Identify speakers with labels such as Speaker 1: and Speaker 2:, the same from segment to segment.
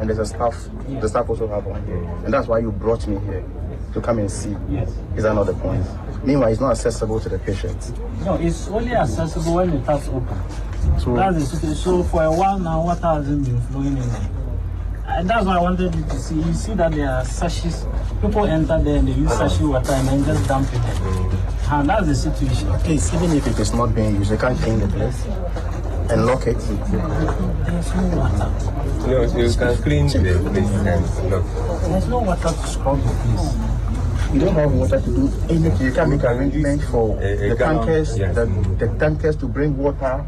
Speaker 1: and there's a staff. Yes. The staff also have one here, and that's why you brought me here to come and see. Yes. Is that not the point? Meanwhile, it's not accessible to the patients.
Speaker 2: No, it's only accessible when the taps open. So that's the situation. So for a while now, water hasn't been flowing in there. And that's why I wanted you to see. You see that there are sachets. People enter there and they use sachet water and then just dump it there. And that's the situation.
Speaker 1: Please, even if it is not being used, you can't clean the place and lock it.
Speaker 2: There's no water.
Speaker 3: No, you can clean the place and lock.
Speaker 2: There's no water to scrub the place.
Speaker 1: You don't have water to do anything. You can make arrangements for the tankers, yes. the tankers to bring water,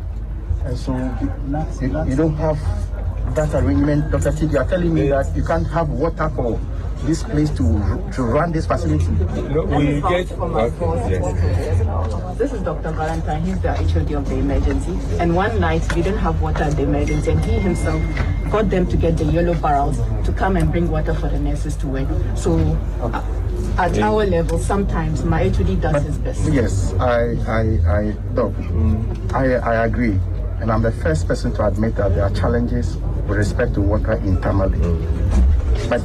Speaker 1: and so you don't have that arrangement. Dr. T, you are telling me that you can't have water for this place to run this facility.
Speaker 3: No, we get
Speaker 4: This is Dr. Valentine. He's the HOD of the emergency. And one night we didn't have water at the emergency, and he himself got them to get the yellow barrels to come and bring water for the nurses to work. So at our level, sometimes my HOD does his best.
Speaker 1: Yes, I agree. And I'm the first person to admit that there are challenges with respect to water in Tamale. But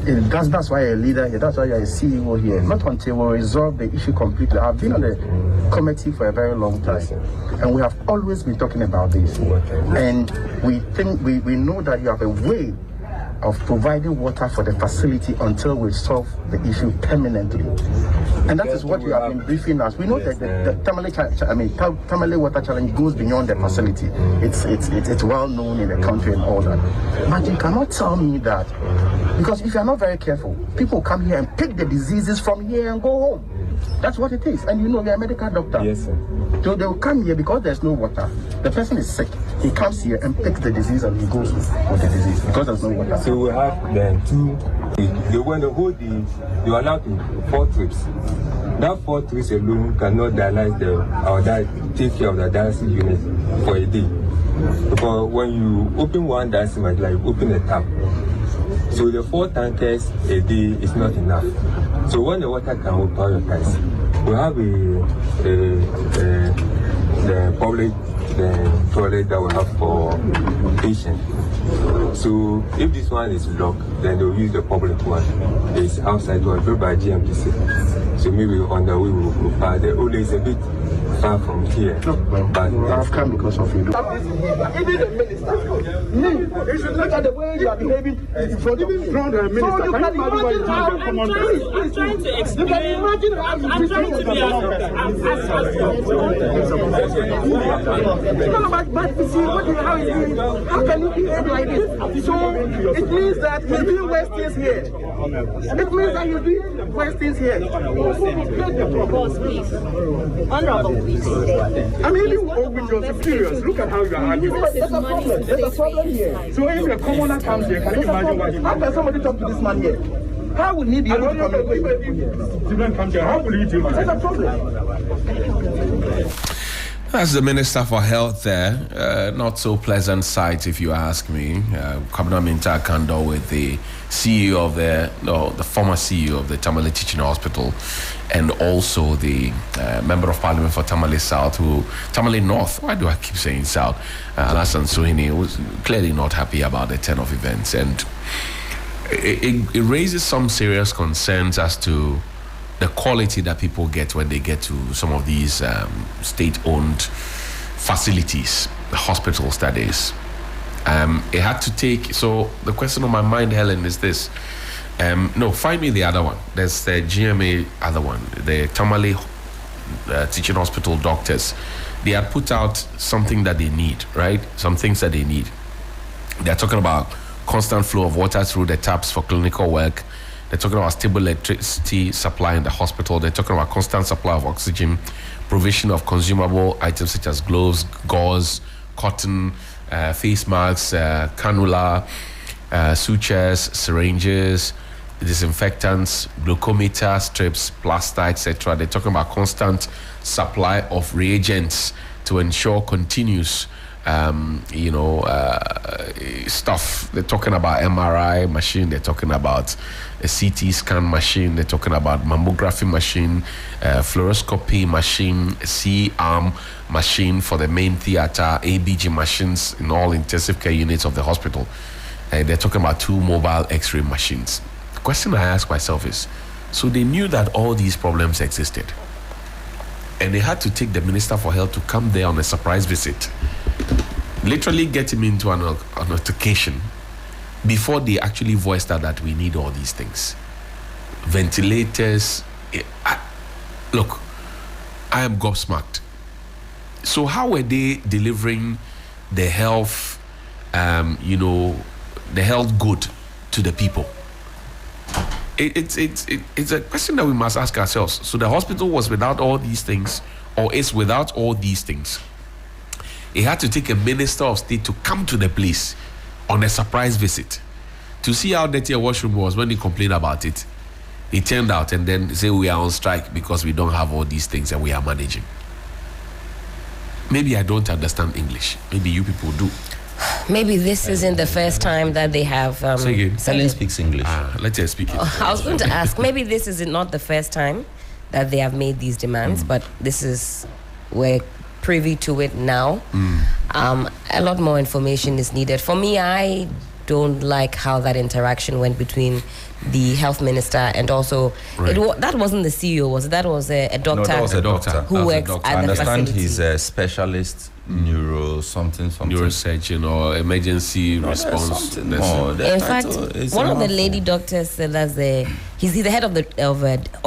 Speaker 1: that's why you're a leader here, that's why you're a CEO here. Not until we resolve the issue completely. I've been on the committee for a very long time, and we have always been talking about this. And we think, we know that you have a way of providing water for the facility until we solve the issue permanently. And that is what you have been briefing us. We know that the Tamale water challenge goes beyond the facility. It's well known in the country and all that. But you cannot tell me that, because if you're not very careful, people come here and pick the diseases from here and go home. That's what it is. And you know, you're a medical doctor.
Speaker 3: Yes, sir.
Speaker 1: So they'll come here because there's no water. The person is sick. He comes here and picks the disease and he goes with the disease because there's no water.
Speaker 3: So we have then when they hold you are allowed to 4 trips. That 4 trips alone cannot dialyze take care of the dialysis unit for a day. Because when you open one dialysis, like open a tap. So the 4 tankers a day is not enough. So when the water can prioritize, we have the public toilet that we have for patients. So if this one is locked, then they'll use the public one. It's outside one built by GMPC. So maybe on the way we will provide the only is a bit far from here.
Speaker 1: No, but I've come because of you.
Speaker 5: Even the minister, you should look at the way you are behaving in front of the minister. So you can imagine how
Speaker 6: I'm trying to explain.
Speaker 5: You can imagine how
Speaker 6: I'm trying to be
Speaker 5: how can you behave like this? So it means that he's doing worse things here. It means that he's doing worse things here.
Speaker 6: Boss, please. Honorable, please.
Speaker 5: I mean, you with your superiors, look at how you are arguing. There's a problem. There's a problem here. So if a commoner comes here, can you imagine what you How can somebody talk to this man here? How will he be able to communicate with people here? Children come here, how will he deal with it? There's a problem.
Speaker 7: That's the Minister for Health there. Not so pleasant sight, if you ask me. Coming on Intern with the CEO of the former CEO of the Tamale Teaching Hospital, and also the Member of Parliament for Tamale South, Tamale North. Why do I keep saying South? Alasan Suhini was clearly not happy about the turn of events, and it raises some serious concerns as to the quality that people get when they get to some of these state-owned facilities, the hospitals, that is. It had to take, so the question on my mind, Helen, is this. No, find me the other one. There's the GMA other one, the Tamale Teaching Hospital doctors. They had put out something that they need, right? Some things that they need. They're talking about constant flow of water through the taps for clinical work. They're talking about stable electricity supply in the hospital. They're talking about constant supply of oxygen, provision of consumable items such as gloves, gauze, cotton, face masks, cannula, sutures, syringes, disinfectants, glucometer, strips, plaster, etc. They're talking about constant supply of reagents to ensure continuous stuff. They're talking about MRI machine, they're talking about a CT scan machine, they're talking about mammography machine, fluoroscopy machine, C-arm machine for the main theater, ABG machines in all intensive care units of the hospital. they're talking about 2 mobile X-ray machines. The question I ask myself is, so they knew that all these problems existed, and they had to take the Minister for Health to come there on a surprise visit, literally get him into an altercation before they actually voiced out that we need all these things. Ventilators. Look, I am gobsmacked. So how were they delivering the health, the health good to the people? It's a question that we must ask ourselves. So the hospital was without all these things, or is without all these things. It had to take a Minister of State to come to the place on a surprise visit to see how dirty a washroom was. When he complained about it, he turned out and then say we are on strike because we don't have all these things and we are managing. Maybe I don't understand English. Maybe you people do.
Speaker 8: Maybe this isn't the first time that they have.
Speaker 7: Say again.
Speaker 9: Helen speaks English.
Speaker 7: Let her speak it.
Speaker 8: I was going to ask. Maybe this is not the first time that they have made these demands, but we're privy to it now. A lot more information is needed. For me, I don't like how that interaction went between the health minister and also that wasn't the CEO, was it? That was a doctor.
Speaker 9: No, that was a doctor
Speaker 8: who works at the
Speaker 9: I understand
Speaker 8: facility.
Speaker 9: he's a specialist
Speaker 7: neurosurgeon or emergency response.
Speaker 8: In fact, one of the lady doctors said that he's the head of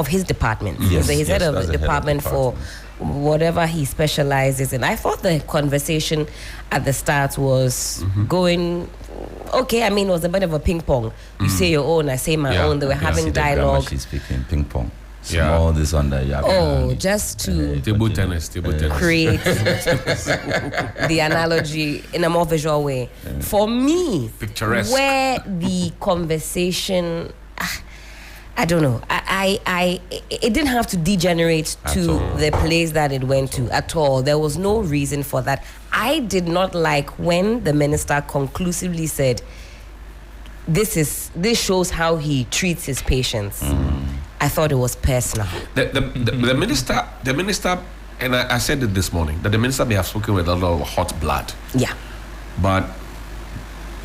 Speaker 8: his department.
Speaker 9: Yes,
Speaker 8: he's head of the
Speaker 9: that's
Speaker 8: department for whatever he specializes in. I thought the conversation at the start was going okay. I mean, it was a bit of a ping pong. You say your own, I say my own. They were having dialogue.
Speaker 9: She's speaking ping pong. All this under
Speaker 8: just to
Speaker 7: table tennis.
Speaker 8: Create the analogy in a more visual way. For me,
Speaker 7: picturesque.
Speaker 8: Where the conversation, I don't know. It didn't have to degenerate to the place that it went to at all. There was no reason for that. I did not like when the minister conclusively said, "This shows how he treats his patients." I thought it was personal.
Speaker 7: The minister, and I said it this morning, that the minister may have spoken with a lot of hot blood.
Speaker 8: Yeah.
Speaker 7: But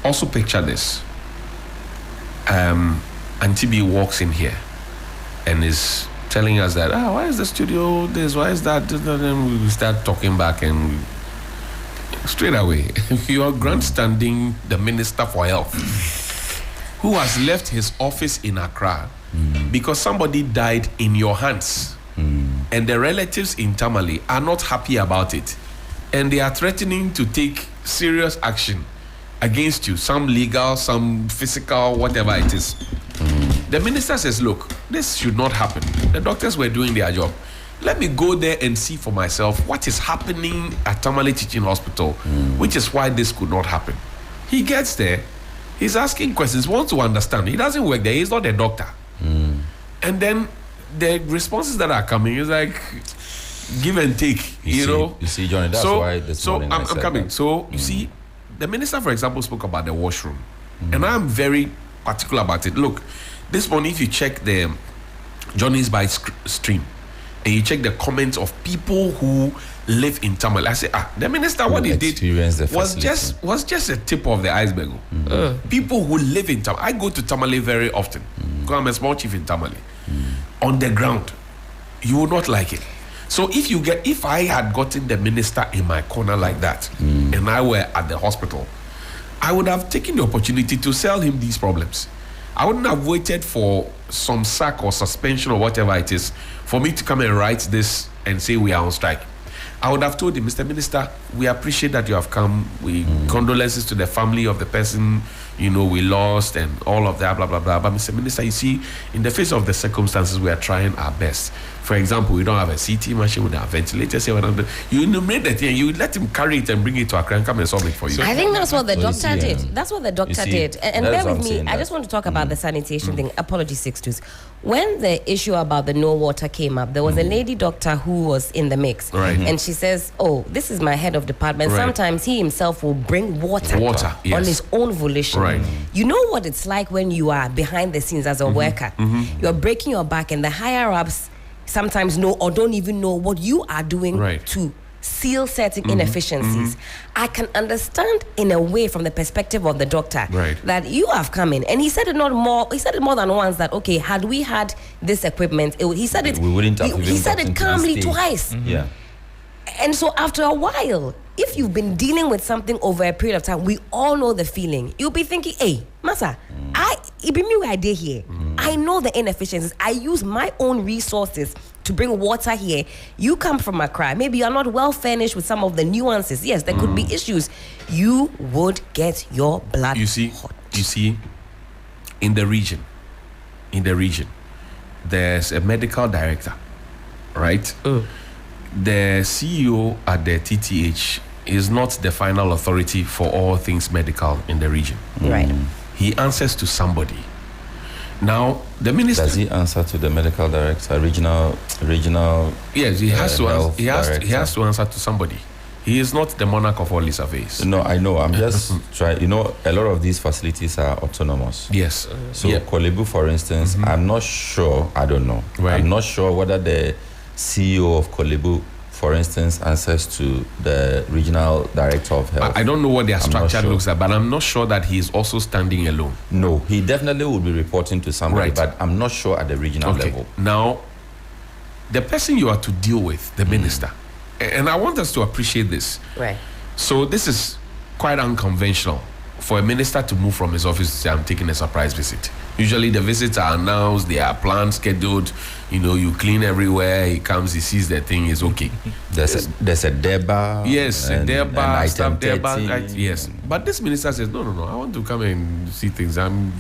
Speaker 7: also picture this. Auntie B walks in here and is telling us that, why is the studio this, why is that? Then we start talking back and straight away, you are grandstanding the Minister for Health, who has left his office in Accra because somebody died in your hands. And the relatives in Tamale are not happy about it. And they are threatening to take serious action against you, some legal, some physical, whatever it is. The minister says, look, this should not happen. The doctors were doing their job. Let me go there and see for myself what is happening at Tamale Teaching Hospital, which is why this could not happen. He gets there, he's asking questions, wants to understand. He doesn't work there, he's not a doctor. And then the responses that are coming is like give and take, you know.
Speaker 9: You see, Johnny, that's why this morning
Speaker 7: I'm coming.
Speaker 9: That.
Speaker 7: So you see, the minister, for example, spoke about the washroom, and I'm very particular about it. Look, this morning, if you check the Johnny's by stream, and you check the comments of people who live in Tamale, I say, the minister, what he did was just a tip of the iceberg. People who live in Tamale, I go to Tamale very often because I'm a small chief in Tamale. On the ground, you will not like it. So if I had gotten the minister in my corner like that, and I were at the hospital, I would have taken the opportunity to sell him these problems. I wouldn't have waited for some sack or suspension or whatever it is for me to come and write this and say we are on strike. I would have told him, Mr. Minister, we appreciate that you have come. We condolences to the family of the person, we lost and all of that, blah, blah, blah. But Mr. Minister, you see, in the face of the circumstances, we are trying our best. For example, we don't have a CT machine, we don't have ventilators here. You enumerate that thing, you let him carry it and bring it to Accra and come and solve it for you.
Speaker 8: I think that's what the doctor did. That's what the doctor did. And bear with me, I just want to talk about the sanitation thing. Apologies, 6-2s. When the issue about the no water came up, there was a lady doctor who was in the mix.
Speaker 7: Right.
Speaker 8: And she says, this is my head of department. Right. Sometimes he himself will bring water on his own volition.
Speaker 7: Right.
Speaker 8: You know what it's like when you are behind the scenes as a worker. You're breaking your back and the higher ups sometimes know or don't even know what you are doing to seal certain inefficiencies. I can understand in a way from the perspective of the doctor that you have come in, and he said it more than once that okay, had we had this equipment, he said it.
Speaker 9: We wouldn't have
Speaker 8: he said it calmly twice.
Speaker 9: Yeah.
Speaker 8: And so after a while, if you've been dealing with something over a period of time, we all know the feeling. You'll be thinking, hey, Masa, it be me where I did here. I know the inefficiencies. I use my own resources to bring water here. You come from Accra. Maybe you're not well furnished with some of the nuances. Yes, there could be issues. You would get your blood hot.
Speaker 7: You see, in the region, there's a medical director, right? The CEO at the TTH is not the final authority for all things medical in the region.
Speaker 8: Right.
Speaker 7: He answers to somebody. Now, the minister...
Speaker 9: Does he answer to the medical director, regional?
Speaker 7: Yes, he has to. He has to answer to somebody. He is not the monarch of all his affairs.
Speaker 9: No, I know. I'm just trying. A lot of these facilities are autonomous.
Speaker 7: Yes.
Speaker 9: So Korle Bu, for instance, I'm not sure. I don't know. Right. I'm not sure whether the CEO of Korle Bu, for instance, answers to the regional director of health.
Speaker 7: I don't know what their structure looks like, but I'm not sure that he is also standing alone.
Speaker 9: No, he definitely will be reporting to somebody, but I'm not sure at the regional level.
Speaker 7: Now, the person you are to deal with, the minister, and I want us to appreciate this.
Speaker 8: Right.
Speaker 7: So this is quite unconventional for a minister to move from his office to say, I'm taking a surprise visit. Usually the visits are announced, they are planned, scheduled. You clean everywhere. He comes, he sees the thing is okay.
Speaker 9: There's a DEBA.
Speaker 7: Yes, a DEBA, staff DEBA. Yes. But this minister says, no, I want to come and see things. I'm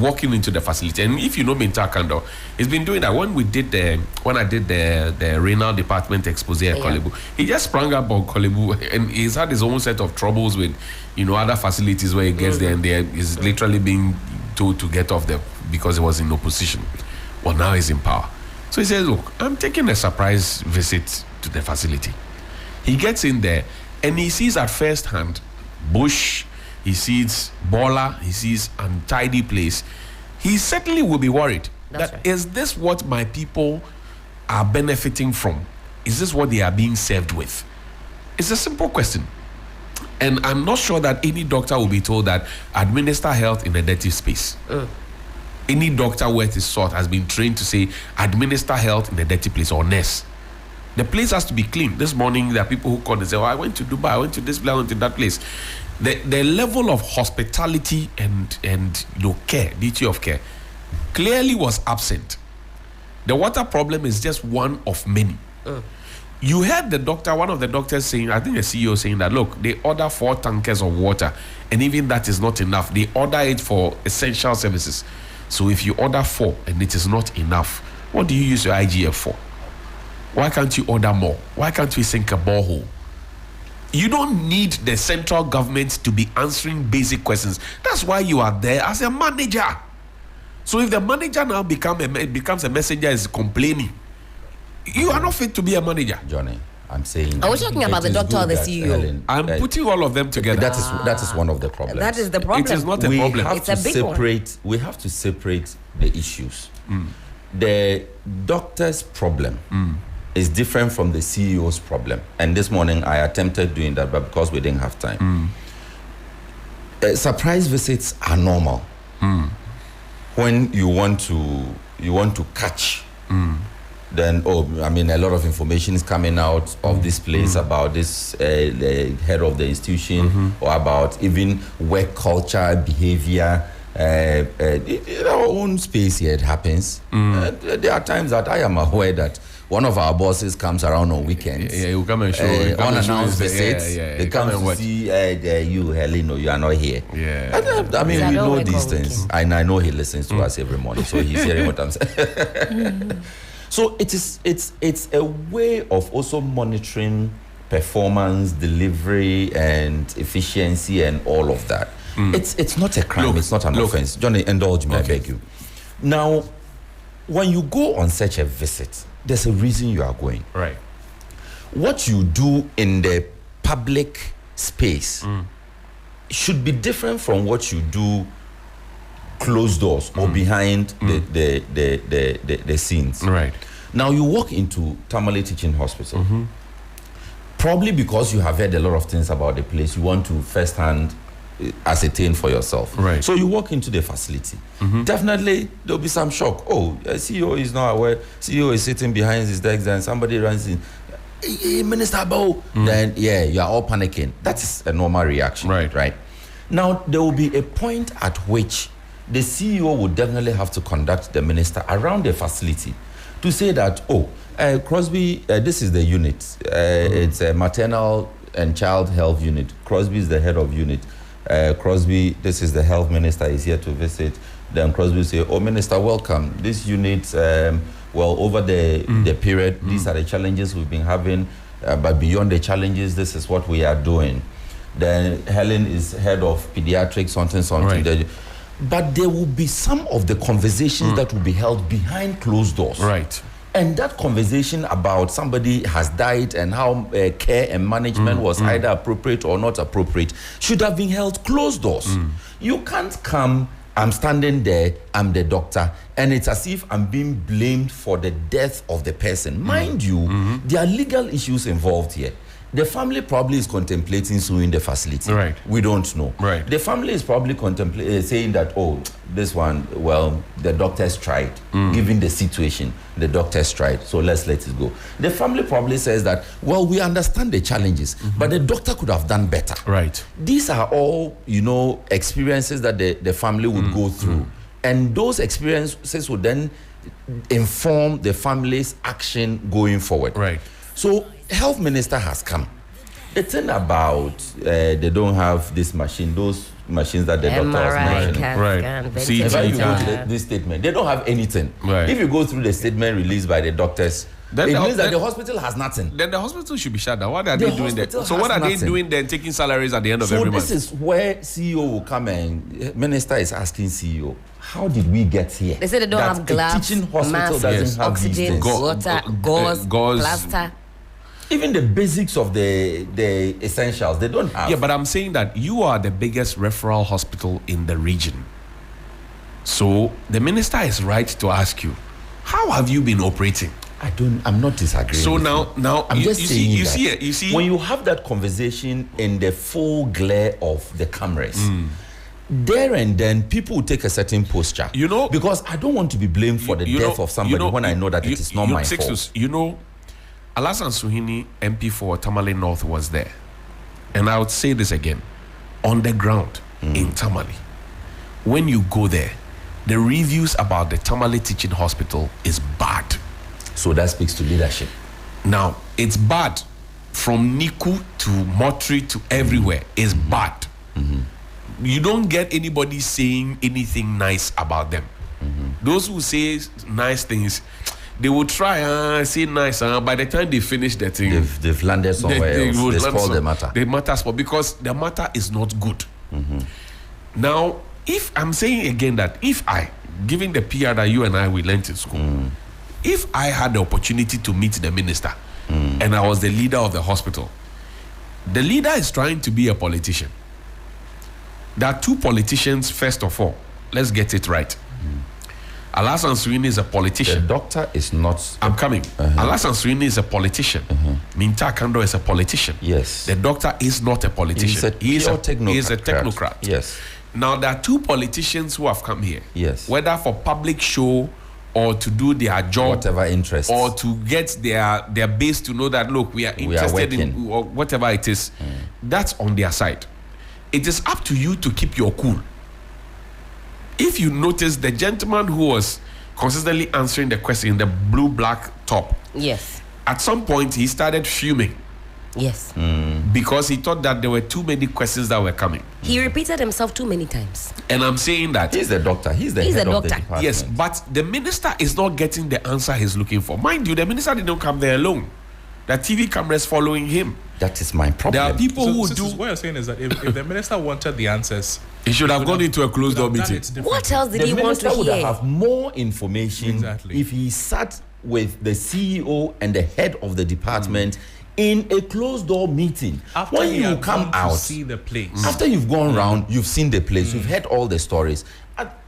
Speaker 7: walking into the facility. And if you know Minta Kando, he's been doing that. When I did the renal department expose at Korle Bu, he just sprang up on Korle Bu, and he's had his own set of troubles with, other facilities where he gets there and there is literally being told to get off there because he was in opposition. Well, now he's in power. So he says, look, I'm taking a surprise visit to the facility. He gets in there and he sees at first hand bush, he sees baller, he sees untidy place. He certainly will be worried. Is this what my people are benefiting from? Is this what they are being served with? It's a simple question. And I'm not sure that any doctor will be told that administer health in a dirty space. Any doctor worth his salt has been trained to say administer health in a dirty place, or nurse. The place has to be clean. This morning there are people who call and say, I went to Dubai, I went to this place, I went to that place. The level of hospitality and care, duty of care, clearly was absent. The water problem is just one of many. You heard one of the doctors saying, I think the CEO saying that, look, they order 4 tankers of water, and even that is not enough. They order it for essential services. So if you order 4 and it is not enough, what do you use your IGF for? Why can't you order more? Why can't we sink a borehole? You don't need the central government to be answering basic questions. That's why you are there as a manager. So if the manager now becomes a messenger, is complaining, you are not fit to be a manager.
Speaker 9: Johnny, I'm saying...
Speaker 8: Are we talking about the doctor or the CEO?
Speaker 7: I'm putting all of them together.
Speaker 9: That is one of the problems.
Speaker 8: That is the problem.
Speaker 7: It is not a problem.
Speaker 8: It's a big one.
Speaker 9: We have to separate the issues. The doctor's problem is different from the CEO's problem. And this morning I attempted doing that, but because we didn't have time. Surprise visits are normal. When you want to catch... Then, a lot of information is coming out of this place about this the head of the institution, or about even work culture, behavior. In our own space here, it happens. There are times that I am aware that one of our bosses comes around on weekends.
Speaker 7: You come and show.
Speaker 9: Unannounced visits. They come to see you, Heleno, you are not here. We know these things. And I know he listens to us every morning, so he's hearing what I'm saying. So it's a way of also monitoring performance, delivery, and efficiency, and all of that. It's not a crime. It's not an offense. Johnny, indulge me, I beg you. Now, when you go on such a visit, there's a reason you are going.
Speaker 7: Right.
Speaker 9: What you do in the public space should be different from what you do closed doors or behind the scenes.
Speaker 7: Right.
Speaker 9: Now you walk into Tamale Teaching Hospital. Probably because you have heard a lot of things about the place, you want to firsthand ascertain for yourself.
Speaker 7: Right.
Speaker 9: So you walk into the facility. Definitely there'll be some shock. Oh, CEO is not aware. CEO is sitting behind his desk and somebody runs in. Hey, Minister Bo. Then you are all panicking. That is a normal reaction. Right. Now there will be a point at which the CEO would definitely have to conduct the minister around the facility to say that, Crosby, this is the unit. It's a maternal and child health unit. Crosby is the head of unit. Crosby, this is the health minister, is here to visit. Then Crosby say, Minister, welcome. This unit, over the period, these are the challenges we've been having, but beyond the challenges, this is what we are doing. Then Helen is head of pediatrics, something. Right. But there will be some of the conversations that will be held behind closed doors.
Speaker 7: Right.
Speaker 9: And that conversation about somebody has died and how care and management was either appropriate or not appropriate should have been held closed doors. You can't come, I'm standing there, I'm the doctor, and it's as if I'm being blamed for the death of the person. Mind you, there are legal issues involved here. The family probably is contemplating suing the facility.
Speaker 7: Right.
Speaker 9: We don't know.
Speaker 7: Right.
Speaker 9: The family is probably saying that, this one, the doctors tried. Given the situation, the doctors tried. So let's let it go. The family probably says that, we understand the challenges, but the doctor could have done better.
Speaker 7: Right.
Speaker 9: These are all, experiences that the family would go through. And those experiences would then inform the family's action going forward.
Speaker 7: Right.
Speaker 9: So, health minister has come. The thing about they don't have this machine, those machines that the doctor was mentioning.
Speaker 7: Right.
Speaker 9: If you go to this statement, they don't have anything.
Speaker 7: Right.
Speaker 9: If you go through the statement released by the doctors, it means that the hospital has nothing.
Speaker 7: Then the hospital should be shut down. What are they doing there? So what are they doing then? Taking salaries at the end of every month?
Speaker 9: So this is where CEO will come and minister is asking CEO, how did we get here?
Speaker 8: They say they don't have gloves,
Speaker 9: teaching hospital doesn't have
Speaker 8: oxygen, water, gauze, plaster.
Speaker 9: Even the basics of the essentials, they don't have.
Speaker 7: Yeah, but I'm saying that you are the biggest referral hospital in the region. So the minister is right to ask you, how have you been operating?
Speaker 9: I'm not disagreeing.
Speaker 7: So now
Speaker 9: I'm just saying
Speaker 7: you see
Speaker 9: when you have that conversation in the full glare of the cameras, there and then people will take a certain posture. Because I don't want to be blamed for the death of somebody when I know that it is not my fault.
Speaker 7: Alasan Suhini, MP for Tamale North, was there. And I would say this again. On the ground in Tamale, when you go there, the reviews about the Tamale Teaching Hospital is bad.
Speaker 9: So that speaks to leadership.
Speaker 7: Now, it's bad. From Niku to Motri to everywhere is bad. You don't get anybody saying anything nice about them. Those who say nice things, they will try say nice, by the time they finish the thing,
Speaker 9: they've landed somewhere else. They spoil the matter.
Speaker 7: The matter spoil because the matter is not good. Now, if I'm saying again that if I, given the PR that you and I we learned in school, if I had the opportunity to meet the minister and I was the leader of the hospital, the leader is trying to be a politician. There are two politicians, first of all. Let's get it right. Alasan Suhini is a politician.
Speaker 9: The doctor is not.
Speaker 7: I'm coming. Alasan Suhini is a politician. Minta Kando is a politician.
Speaker 9: Yes.
Speaker 7: The doctor is not a politician.
Speaker 9: He's a
Speaker 7: technocrat.
Speaker 9: Yes.
Speaker 7: Now, there are two politicians who have come here.
Speaker 9: Yes.
Speaker 7: Whether for public show or to do their job.
Speaker 9: Whatever interest.
Speaker 7: Or to get their base to know that, look, we are interested in or whatever it is. That's on their side. It is up to you to keep your cool. If you notice, the gentleman who was consistently answering the question in the blue-black top.
Speaker 8: Yes.
Speaker 7: At some point, he started fuming.
Speaker 8: Yes.
Speaker 7: Because he thought that there were too many questions that were coming.
Speaker 8: He repeated himself too many times.
Speaker 7: And I'm saying that...
Speaker 9: He's the doctor. He's the head of the department.
Speaker 7: Yes, but the minister is not getting the answer he's looking for. Mind you, the minister didn't come there alone. The TV cameras following him.
Speaker 9: That is my problem.
Speaker 7: There are people who do...
Speaker 10: What you're saying is that if the minister wanted the answers...
Speaker 7: He should have gone into a closed-door meeting.
Speaker 8: What else did he want to hear?
Speaker 9: The minister would have more information if he sat with the CEO and the head of the department in a closed-door meeting.
Speaker 10: After
Speaker 9: when you come out,
Speaker 10: to see the place.
Speaker 9: After you've gone around, you've seen the place, you've heard all the stories.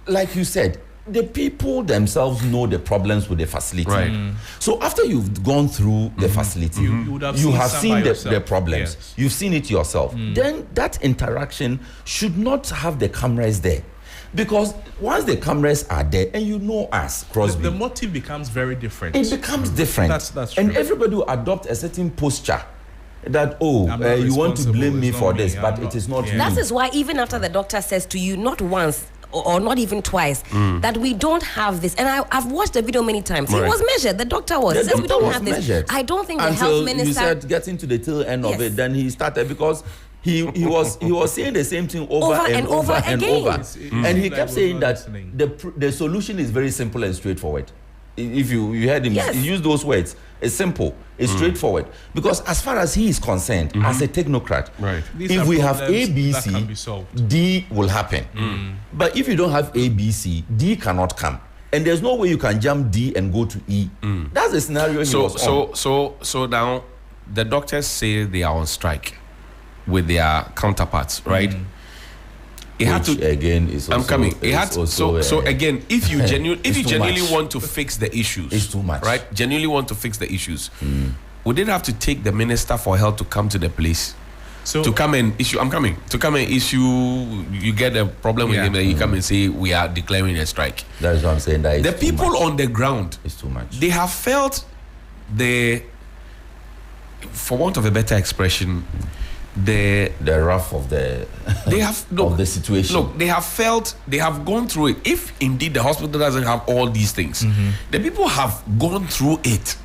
Speaker 9: Like you said, the people themselves know the problems with the facility.
Speaker 7: Right.
Speaker 9: So after you've gone through the facility, you have seen the problems.
Speaker 10: Yes.
Speaker 9: You've seen it yourself. Then that interaction should not have the cameras there. Because once the cameras are there and you know us, Crosby,
Speaker 10: the motive becomes very different.
Speaker 9: It becomes different.
Speaker 10: That's true.
Speaker 9: And everybody will adopt a certain posture that, you want to blame me for this, but it is not me.
Speaker 8: That is why even after the doctor says to you, not once or not even twice, that we don't have this. And I've watched the video many times. Right. He was measured. The doctor was. He says we don't have this. I don't think the health minister...
Speaker 9: You said getting to the tail end of it, then he started because... He was saying the same thing over and over. And he kept saying that the solution is very simple and straightforward. If you heard him, he used those words. It's simple, it's straightforward. Because as far as he is concerned, as a technocrat, if we have A, B, C, D will happen. But if you don't have A, B, C, D cannot come. And there's no way you can jump D and go to E. That's the scenario he was on.
Speaker 7: So now the doctors say they are on strike with their counterparts, right? It had to
Speaker 9: again is also,
Speaker 7: I'm coming. It had to, so again, if you genuinely want to fix the issues,
Speaker 9: it's too much,
Speaker 7: right? Genuinely want to fix the issues, would it have to take the Minister for Health to come to the place to come and issue? You get a problem with him, and you come and say we are declaring a strike.
Speaker 9: That is what I'm saying. That
Speaker 7: the people on the ground,
Speaker 9: it's too much.
Speaker 7: They have felt for want of a better expression, the
Speaker 9: wrath of the of the situation.
Speaker 7: Look, they have gone through it. If indeed the hospital doesn't have all these things, the people have gone through it.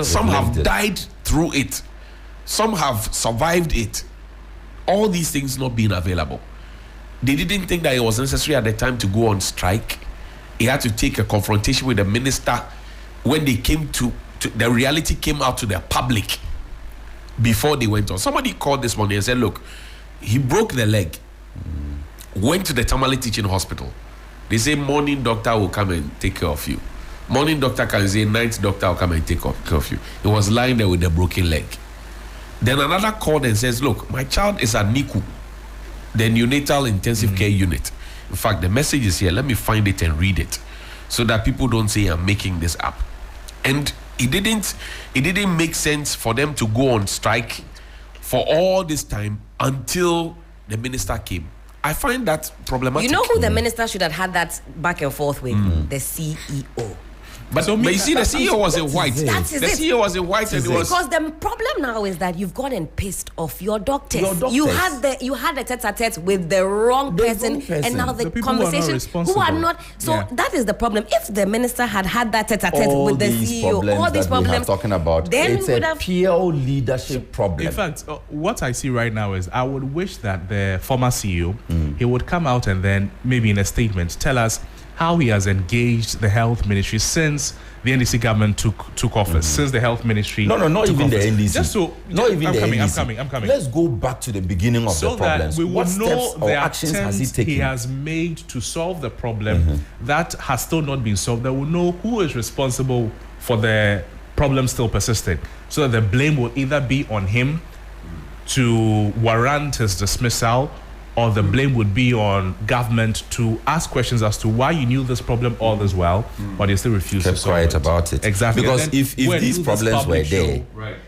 Speaker 7: Some have died through it. Some have survived it. All these things not being available. They didn't think that it was necessary at the time to go on strike. He had to take a confrontation with the minister when they came to the reality came out to the public. Before they went on, somebody called this morning and said, look, he broke the leg, went to the Tamale teaching hospital. They say morning doctor will come and take care of you. Morning doctor can say night doctor will come and take care of you. He was lying there with a broken leg. Then another called and says, look, my child is at NICU, the neonatal intensive care unit. In fact, the message is here. Let me find it and read it so that people don't say I'm making this up. And it didn't make sense for them to go on strike for all this time until the minister came. I find that problematic.
Speaker 8: You know who the minister should have had that back and forth with? The CEO.
Speaker 7: But you see, the CEO was in white. The CEO was in white, and it was
Speaker 8: because the problem now is that you've gone and pissed off your doctors. You had a tete-a-tete with the wrong person, and now the conversation who are not. So that is the problem. If the minister had that tete-a-tete with the CEO, all these problems
Speaker 9: we are talking about, then it's a pure leadership problem.
Speaker 10: In fact, what I see right now is I would wish that the former CEO he would come out and then maybe in a statement tell us how he has engaged the health ministry since the NDC government took office, since the health ministry.
Speaker 9: Not even
Speaker 10: office.
Speaker 9: the NDC.
Speaker 10: I'm coming.
Speaker 9: Let's go back to the beginning of the problems.
Speaker 10: So that we will know the
Speaker 9: actions has he taken?
Speaker 10: He has made to solve the problem that has still not been solved. That we know who is responsible for the problem still persisting, so that the blame will either be on him to warrant his dismissal, or the blame would be on government to ask questions as to why you knew this problem all this well, but you still refused to solve
Speaker 9: quiet about it.
Speaker 10: Exactly.
Speaker 9: Because if these problems were there,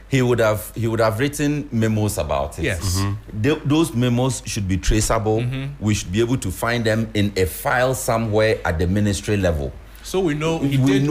Speaker 9: he would have written memos about it.
Speaker 10: Yes.
Speaker 9: Those memos should be traceable. We should be able to find them in a file somewhere at the ministry level.
Speaker 10: So we know he did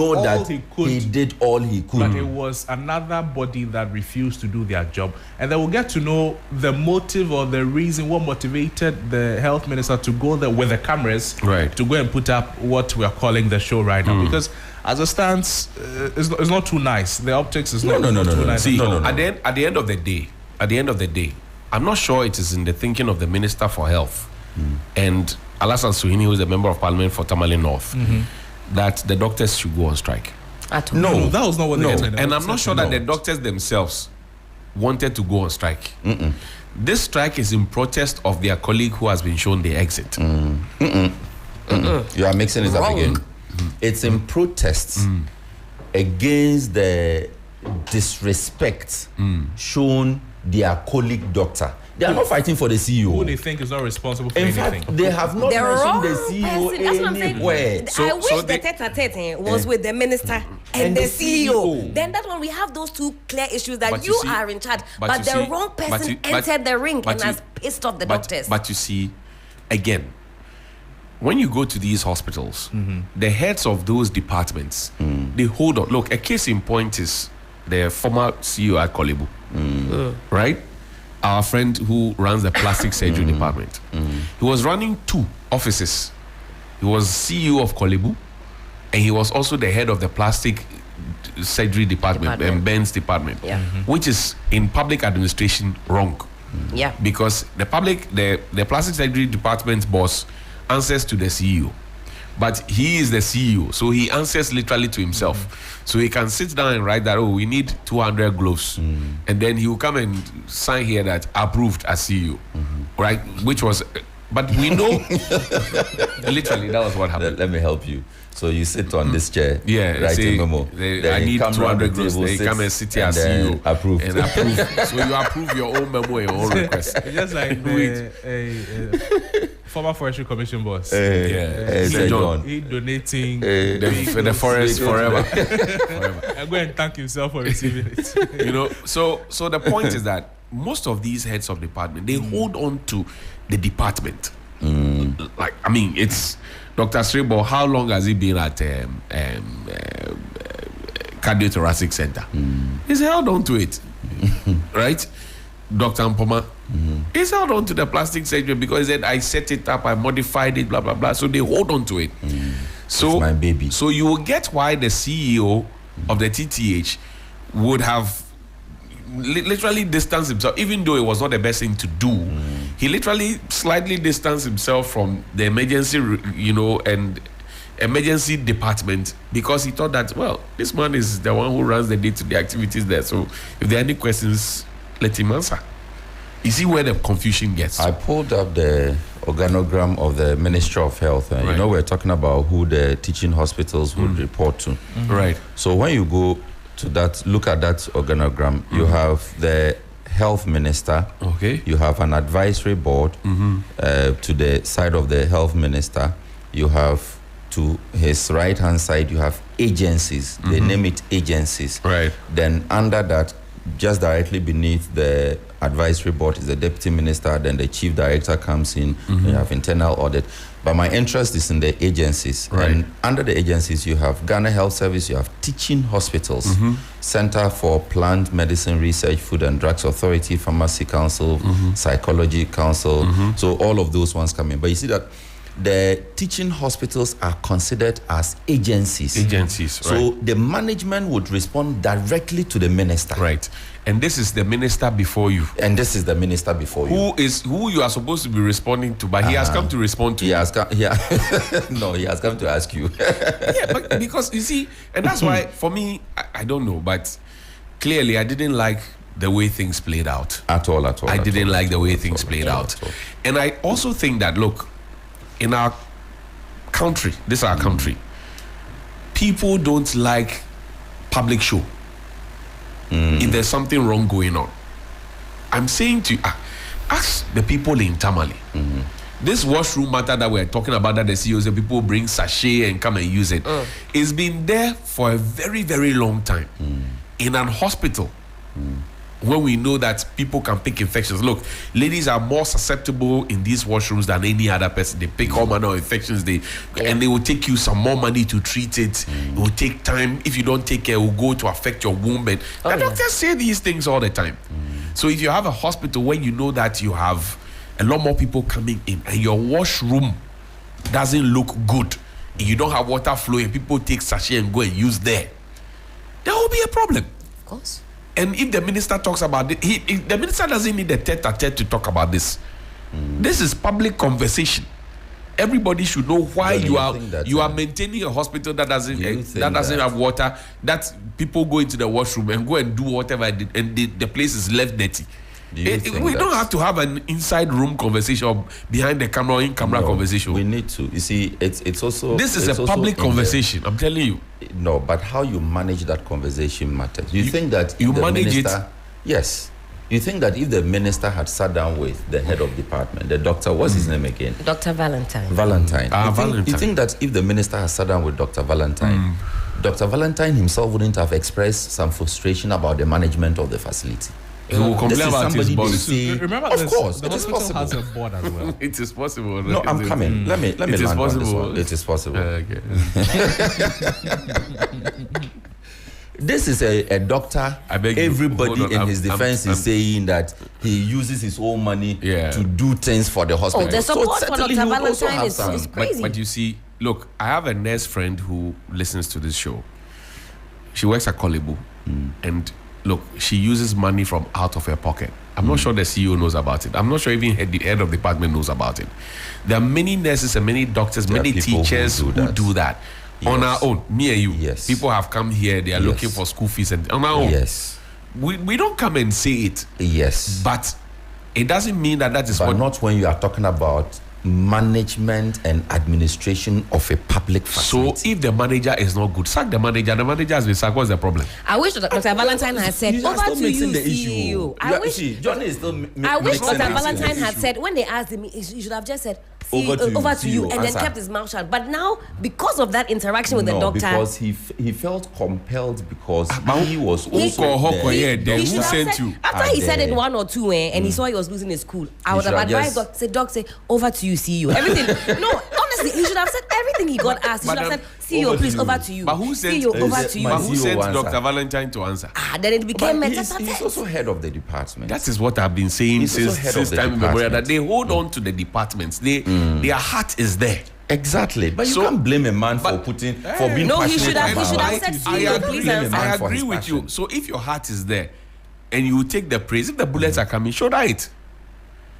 Speaker 10: all he could. But it was another body that refused to do their job. And then we'll get to know the motive or the reason what motivated the health minister to go there with the cameras to go and put up what we are calling the show right now. Because as it stands, it's not too nice. The optics is not too nice.
Speaker 7: See, at the end of the day, I'm not sure it is in the thinking of the Minister for Health and Alasan Suhini, who is a member of Parliament for Tamale North, that the doctors should go on strike.
Speaker 10: No, that was not what they
Speaker 7: said. And I'm not sure that the doctors themselves wanted to go on strike. This strike is in protest of their colleague who has been shown the exit.
Speaker 9: You are mixing it up again. It's in protest against the disrespect shown their colleague doctor. They are not fighting for the CEO.
Speaker 10: Who they think is not responsible for
Speaker 9: in
Speaker 10: anything.
Speaker 9: fact, they have not mentioned the CEO anywhere.
Speaker 8: I wish the tete-a-tete was with the minister and the CEO. Then that one we have those two clear issues that you are in charge, but the wrong person entered the ring and has pissed off the doctors.
Speaker 7: But you see, again, when you go to these hospitals, the heads of those departments, they hold on. Look, a case in point is the former CEO at Kolebu, right? Our friend who runs the plastic surgery department. He was running 2 offices. He was CEO of Kolebu, and he was also the head of the plastic surgery department. And Ben's department, which is in public administration wrong.
Speaker 8: Yeah,
Speaker 7: because the plastic surgery department boss answers to the CEO, but he is the CEO, so he answers literally to himself. So he can sit down and write that, we need 200 gloves, and then he will come and sign here that approved as CEO, right? Which was, but we know literally that was what happened.
Speaker 9: Let me help you. So you sit on this chair,
Speaker 7: write
Speaker 9: a memo.
Speaker 7: I need 200 gloves. They come and sit here as CEO.
Speaker 9: Approve.
Speaker 7: And approve. So you approve your own memo and your own request.
Speaker 10: It's just like former forestry commission boss.
Speaker 9: John.
Speaker 10: He donating
Speaker 7: the forest forever.
Speaker 10: I'm going to thank himself for receiving it.
Speaker 7: So the point is that most of these heads of department, they hold on to the department. Like, I mean, it's Dr. Srebo, how long has he been at cardiothoracic center? He's held on to it, right? Dr. Mpoma, he's held on to the plastic surgery because he said, I set it up, I modified it, blah, blah, blah. So they hold on to it. So,
Speaker 9: it's my baby.
Speaker 7: So you will get why the CEO of the TTH would have literally distanced himself, even though it was not the best thing to do. He literally slightly distanced himself from the emergency, and emergency department, because he thought that, well, this man is the one who runs the day-to-day activities there. So if there are any questions, let him answer. You see where the confusion gets.
Speaker 9: I pulled up the organogram of the Ministry of Health. And we're talking about who the teaching hospitals would report to.
Speaker 7: Right.
Speaker 9: So when you go to that, look at that organogram, you have the health minister.
Speaker 7: Okay.
Speaker 9: You have an advisory board to the side of the health minister. You have to his right hand side, you have agencies. They name it agencies.
Speaker 7: Right.
Speaker 9: Then under that, just directly beneath the advisory board is the deputy minister. Then the chief director comes in. You have internal audit. But my interest is in the agencies.
Speaker 7: Right.
Speaker 9: And under the agencies, you have Ghana Health Service, you have teaching hospitals, Center for Plant Medicine Research, Food and Drugs Authority, Pharmacy Council, Psychology Council. So all of those ones come in. But you see that the teaching hospitals are considered as agencies.
Speaker 7: Agencies, right.
Speaker 9: So the management would respond directly to the minister.
Speaker 7: Right. And this is the minister before you.
Speaker 9: And this is the minister before you.
Speaker 7: Who you are supposed to be responding to, but he has come to respond to.
Speaker 9: He has come, no, he has come to ask you.
Speaker 7: But because you see, and that's why for me, I don't know, but clearly I didn't like the way things played out.
Speaker 9: At all.
Speaker 7: I didn't like the way things played out. And I also think that, look, in our country, this is our country, people don't like public show. If there's something wrong going on, I'm saying to you, ask the people in Tamale. This washroom matter that we're talking about, that the CEOs, the people bring sachet and come and use it, it's been there for a very, very long time. In an hospital, when we know that people can pick infections. Look, ladies are more susceptible in these washrooms than any other person. They pick all manner of infections, and they will take you some more money to treat it. It will take time. If you don't take care, it will go to affect your womb. And the doctors say these things all the time. So if you have a hospital where you know that you have a lot more people coming in and your washroom doesn't look good, and you don't have water flowing, people take sachet and go and use there will be a problem.
Speaker 8: Of course.
Speaker 7: And if the minister talks about it, the minister doesn't need a tete-a-tete to talk about this. This is public conversation. Everybody should know why you are maintaining a hospital that doesn't have water, that people go into the washroom and go and do whatever, and the place is left dirty. We don't have to have an inside room conversation or behind the camera or in camera conversation.
Speaker 9: We need to. You see, it's also...
Speaker 7: This is a public conversation, I'm telling you.
Speaker 9: No, but how you manage that conversation matters. You think that
Speaker 7: you manage
Speaker 9: minister,
Speaker 7: it?
Speaker 9: Yes. You think that if the minister had sat down with the head of department, the doctor, what's his name again?
Speaker 8: Dr. Valentine.
Speaker 9: You think that if the minister had sat down with Dr. Valentine, Dr. Valentine himself wouldn't have expressed some frustration about the management of the facility?
Speaker 7: He will complain about his boss.
Speaker 10: Remember,
Speaker 9: of course,
Speaker 10: the hospital has a board as well.
Speaker 7: It is possible.
Speaker 9: No, I'm coming. Let me land on this one. It is possible.
Speaker 7: Okay.
Speaker 9: This is a doctor. Everybody in his defense is saying that he uses his own money to do things for the hospital.
Speaker 8: Oh, the support for Dr. Valentine is crazy.
Speaker 7: But you see, look, I have a nurse friend who listens to this show. She works at Kolebu, and look, she uses money from out of her pocket. I'm not sure the CEO knows about it. I'm not sure even the head of department knows about it. There are many nurses and many doctors, many teachers who do that. Yes. On our own, me and you.
Speaker 9: Yes.
Speaker 7: People have come here, they are looking for school fees, and on our own.
Speaker 9: Yes.
Speaker 7: We don't come and say it.
Speaker 9: Yes.
Speaker 7: But it doesn't mean that is
Speaker 9: but not when you are talking about management and administration of a public facility.
Speaker 7: So if the manager is not good, sack the manager. The manager has been sacked. What's the problem?
Speaker 8: I wish Dr. Valentine had said, over to you, CEO. I wish Dr. Valentine had said, when they asked him, he should have just said, over to you, and then kept his mouth shut. But now, because of that interaction with the doctor,
Speaker 9: because he felt compelled because he was also
Speaker 7: who sent you?
Speaker 8: After he said it one or two, and he saw he was losing his school, I would have advised Doc, say, Doc, say, over to you, CEO. Everything. No, honestly, he should have said everything he got asked. He should have said, CEO, please, over to you.
Speaker 7: But who sent
Speaker 8: CEO, over to you.
Speaker 7: But who sent Dr. Valentine to answer?
Speaker 8: Then it became
Speaker 9: he's also head of the department.
Speaker 7: That is what I've been saying since time immemorial, that they hold on to the departments. Their heart is there.
Speaker 9: Exactly, but you can't blame a man for being passionate.
Speaker 8: No, he should have said, CEO, please answer.
Speaker 7: I agree with you. So if your heart is there, and you take the praise, if the bullets are coming, show that.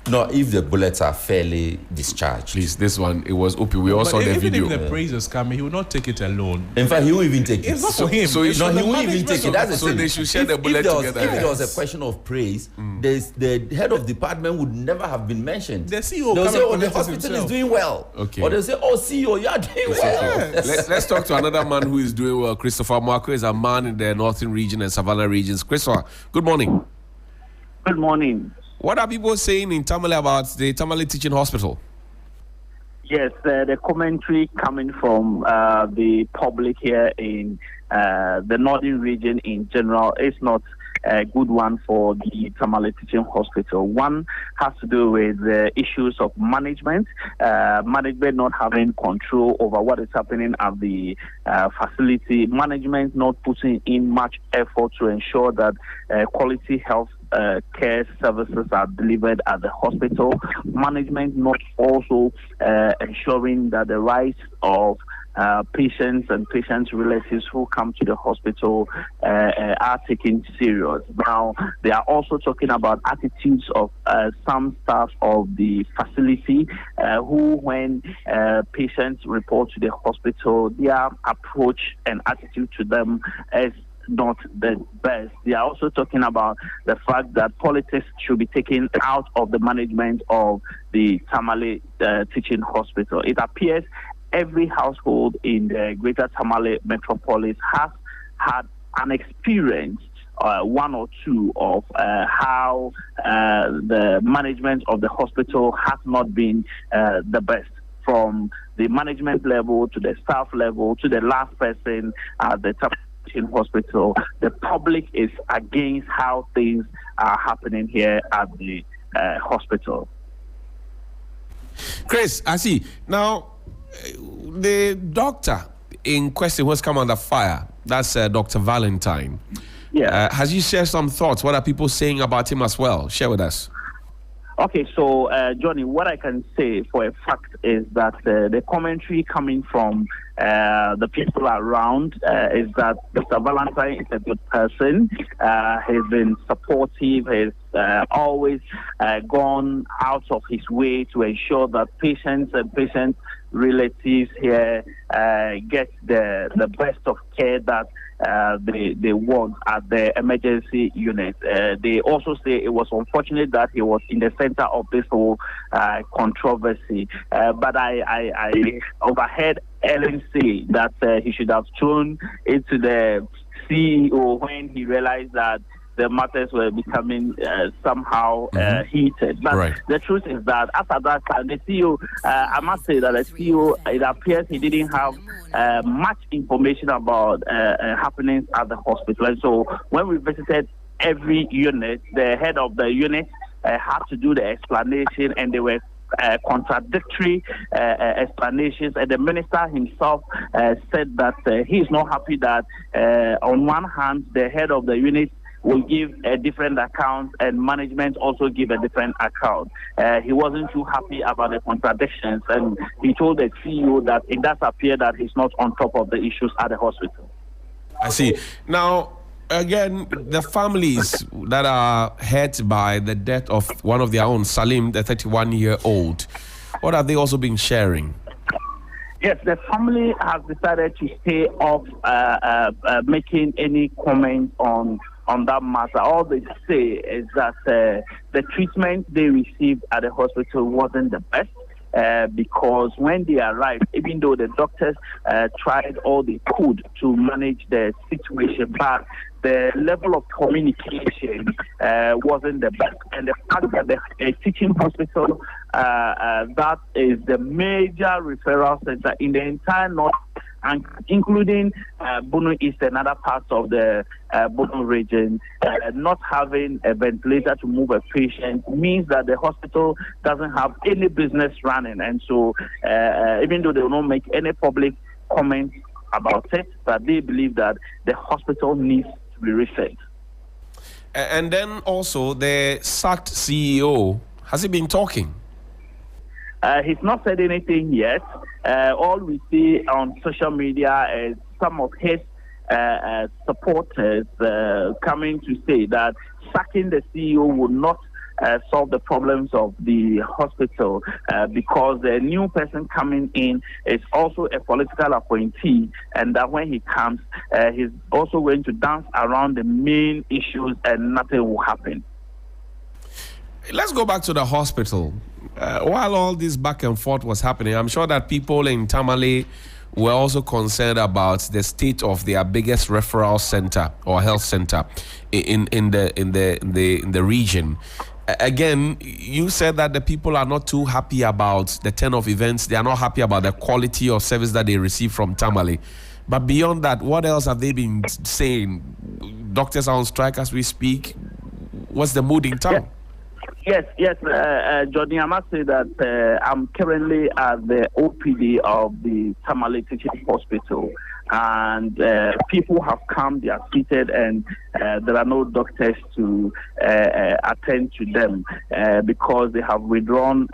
Speaker 9: No, if the bullets are fairly discharged.
Speaker 7: Please, this one, it was open. We all saw the video.
Speaker 10: If the praise is coming, he will not take it alone.
Speaker 9: In fact, he won't even take it.
Speaker 10: It's not for him.
Speaker 9: He won't even take it. That's the thing.
Speaker 7: They should share the bullet together.
Speaker 9: If it was a question of praise, the head of department would never have been mentioned.
Speaker 10: The CEO
Speaker 9: they'll say, the hospital is doing well.
Speaker 7: Okay.
Speaker 9: Or they'll say, CEO, you are doing well.
Speaker 7: Let's talk to another man who is doing well. Christopher Marco is a man in the northern region and Savannah regions. Christopher, good morning.
Speaker 11: Good morning.
Speaker 7: What are people saying in Tamale about the Tamale Teaching Hospital?
Speaker 11: Yes, the commentary coming from the public here in the northern region in general is not a good one for the Tamale Teaching Hospital. One has to do with the issues of management not having control over what is happening at the facility, management not putting in much effort to ensure that quality health care services are delivered at the hospital, management not also ensuring that the rights of patients and patients' relatives who come to the hospital are taken serious. Now, they are also talking about attitudes of some staff of the facility who, when patients report to the hospital, their approach and attitude to them is not the best. They are also talking about the fact that politics should be taken out of the management of the Tamale Teaching Hospital. It appears every household in the greater Tamale metropolis has had an experience, one or two, of how the management of the hospital has not been the best. From the management level to the staff level to the last person at the hospital, the public is against how things are happening here at the hospital.
Speaker 7: Chris, I see. Now, the doctor in question who's come under fire, that's Dr. Valentine.
Speaker 11: Yeah.
Speaker 7: Has you shared some thoughts? What are people saying about him as well? Share with us.
Speaker 11: Okay, so Johnny, what I can say for a fact is that the commentary coming from the people around is that Dr. Valentine is a good person. He's been supportive. He's always gone out of his way to ensure that patients and patients' relatives here get the best of care that they want at the emergency unit. They also say it was unfortunate that he was in the center of this whole controversy. But I overheard Ellen say that he should have thrown it to the CEO when he realized that the matters were becoming somehow heated. But the truth is that after that time, the CEO, I must say that the CEO, it appears he didn't have much information about happenings at the hospital. And so when we visited every unit, the head of the unit had to do the explanation, and they were contradictory explanations, and the minister himself said that he is not happy that on one hand the head of the unit will give a different account and management also give a different account. He wasn't too happy about the contradictions, and he told the CEO that it does appear that he's not on top of the issues at the hospital.
Speaker 7: I see. Now, again, the families that are hurt by the death of one of their own, Salim, the 31-year-old, what have they also been sharing?
Speaker 11: Yes, the family has decided to stay off making any comments on that matter. All they say is that the treatment they received at the hospital wasn't the best. Because when they arrived, even though the doctors tried all they could to manage the situation, but the level of communication wasn't the best. And the fact that the teaching hospital, that is the major referral center in the entire north, and including Bono East and other parts of the Bono region, not having a ventilator to move a patient means that the hospital doesn't have any business running. And so even though they will not make any public comments about it, but they believe that the hospital needs to be reset.
Speaker 7: And then also the sacked CEO, has he been talking?
Speaker 11: He's not said anything yet. All we see on social media is some of his supporters coming to say that sacking the CEO would not solve the problems of the hospital because the new person coming in is also a political appointee, and that when he comes, he's also going to dance around the main issues and nothing will happen.
Speaker 7: Let's go back to the hospital. While all this back and forth was happening, I'm sure that people in Tamale were also concerned about the state of their biggest referral center or health center in the region. Again, you said that the people are not too happy about the turn of events. They are not happy about the quality of service that they receive from Tamale. But beyond that, what else have they been saying? Doctors are on strike as we speak. What's the mood in town?
Speaker 11: Yes, Johnny, I must say that I'm currently at the OPD of the Tamale Teaching Hospital, and people have come, they are seated, and there are no doctors to attend to them because they have withdrawn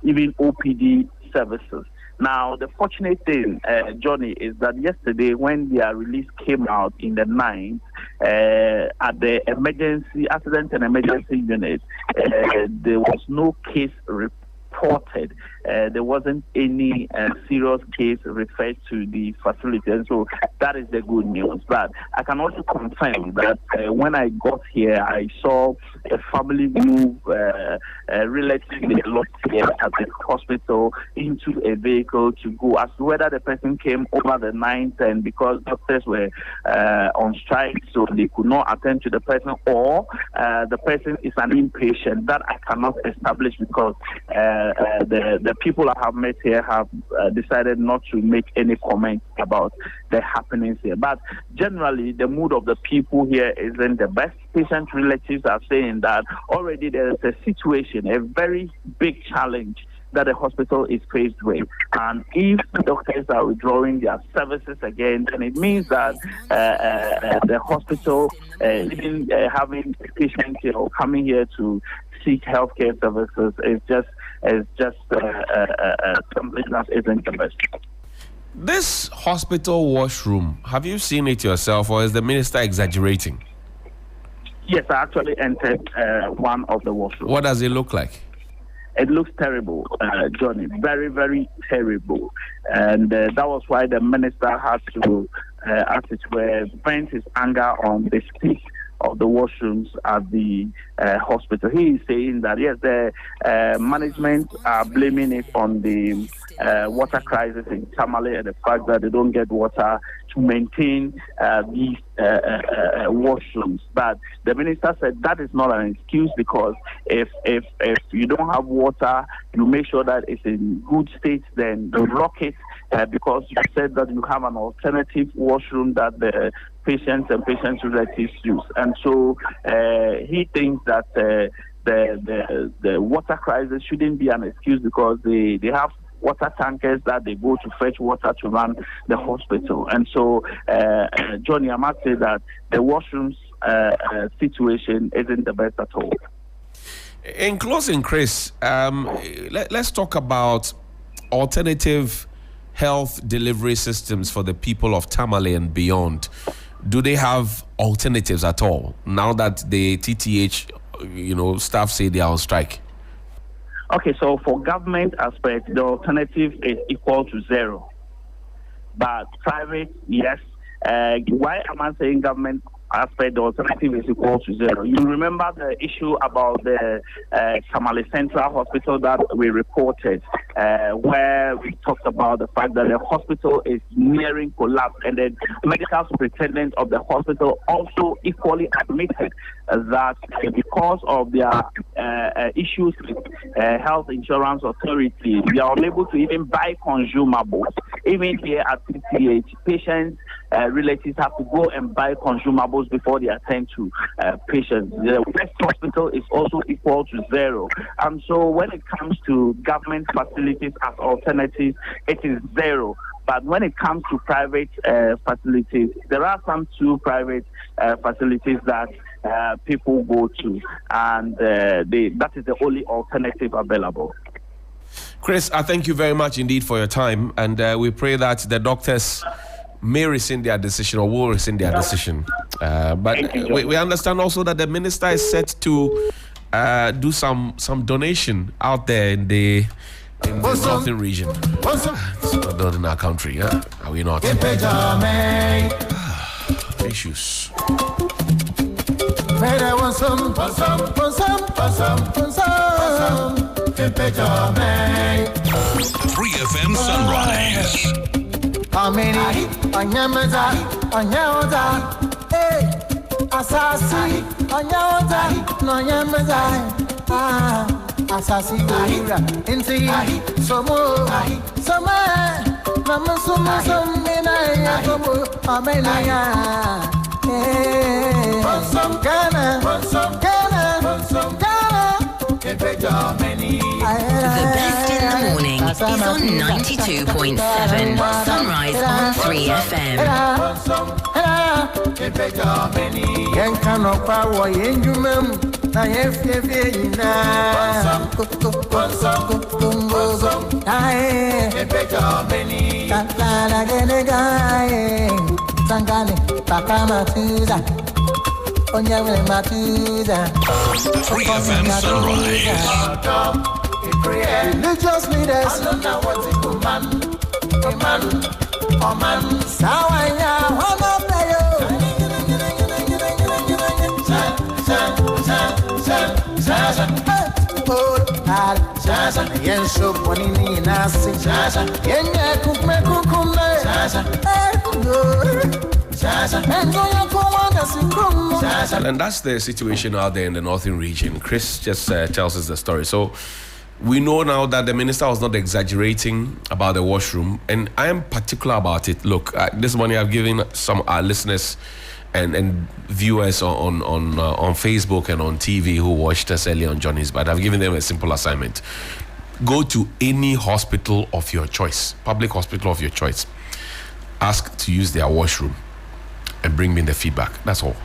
Speaker 11: even OPD services. Now, the fortunate thing, Johnny, is that yesterday when their release came out in the night at the accident and emergency unit, there was no case reported. There wasn't any serious case referred to the facility, and so that is the good news. But I can also confirm that when I got here, I saw a family move relatively a lot here at the hospital into a vehicle to go, as to whether the person came over the night and because doctors were on strike, so they could not attend to the person, or the person is an inpatient. That I cannot establish because the people I have met here have decided not to make any comment about the happenings here. But generally, the mood of the people here isn't the best. Patient relatives are saying that already there is a situation, a very big challenge that the hospital is faced with. And if doctors are withdrawing their services again, then it means that the hospital, even having patients coming here to seek healthcare services, is just something that isn't the best.
Speaker 7: This hospital washroom, have you seen it yourself, or is the minister exaggerating?
Speaker 11: Yes, I actually entered one of the washrooms.
Speaker 7: What does it look like?
Speaker 11: It looks terrible, Johnny, very, very terrible. And that was why the minister had to, as it were, vent his anger on the state of the washrooms at the hospital. He is saying that yes, the management are blaming it on the water crisis in Tamale and the fact that they don't get water to maintain these washrooms. But the minister said that is not an excuse, because if you don't have water, you make sure that it's in good state, then you lock it, because you said that you have an alternative washroom that the patients and patients' relatives use. And so he thinks that the water crisis shouldn't be an excuse, because they have water tankers that they go to fetch water to run the hospital. And so, Johnny, I must say that the washrooms situation isn't the best at all.
Speaker 7: In closing, Chris, let's talk about alternative health delivery systems for the people of Tamale and beyond. Do they have alternatives at all now that the TTH, staff say they are on strike?
Speaker 11: Okay, so for government aspect, the alternative is equal to zero. But private, yes. Why am I saying government aspect, the alternative is equal to zero? You remember the issue about the Tamale Central Hospital that we reported, where we talked about the fact that the hospital is nearing collapse, and the medical superintendent of the hospital also equally admitted that because of their issues with health insurance authority, we are unable to even buy consumables. Even here at PTH, patients' relatives have to go and buy consumables before they attend to patients. The West Hospital is also equal to zero. And so when it comes to government facilities as alternatives, it is zero. But when it comes to private facilities, there are some two private facilities that people go to, and that is the only alternative available.
Speaker 7: Chris, I thank you very much indeed for your time, and we pray that the doctors may rescind their decision or will rescind their decision. But we understand also that the minister is set to do some donation out there in the northern region. It's not in our country, huh? Are we not? Issues.
Speaker 12: 3FM Sunrise.
Speaker 13: Ameni, Anyamaza, Anyaoza, hey, Asasi, Anyaoza, Nanyamaza, Asasi, Ura, Inti, Somo, Sama, Namasuma, Samina, Yakobo, Amenaya, some Ghana,
Speaker 14: The best in the morning is on 92.7 Sunrise on 3FM.
Speaker 12: FM Sunrise.
Speaker 13: Religious leaders,
Speaker 7: And that's the situation out there in the northern region. Chris just tells us the story. So we know now that the minister was not exaggerating about the washroom, and I am particular about it. Look, this morning I've given some listeners and viewers on Facebook and on TV who watched us earlier on Johnny's, but I've given them a simple assignment. Go to any hospital of your choice, public hospital of your choice. Ask to use their washroom and bring me the feedback. That's all.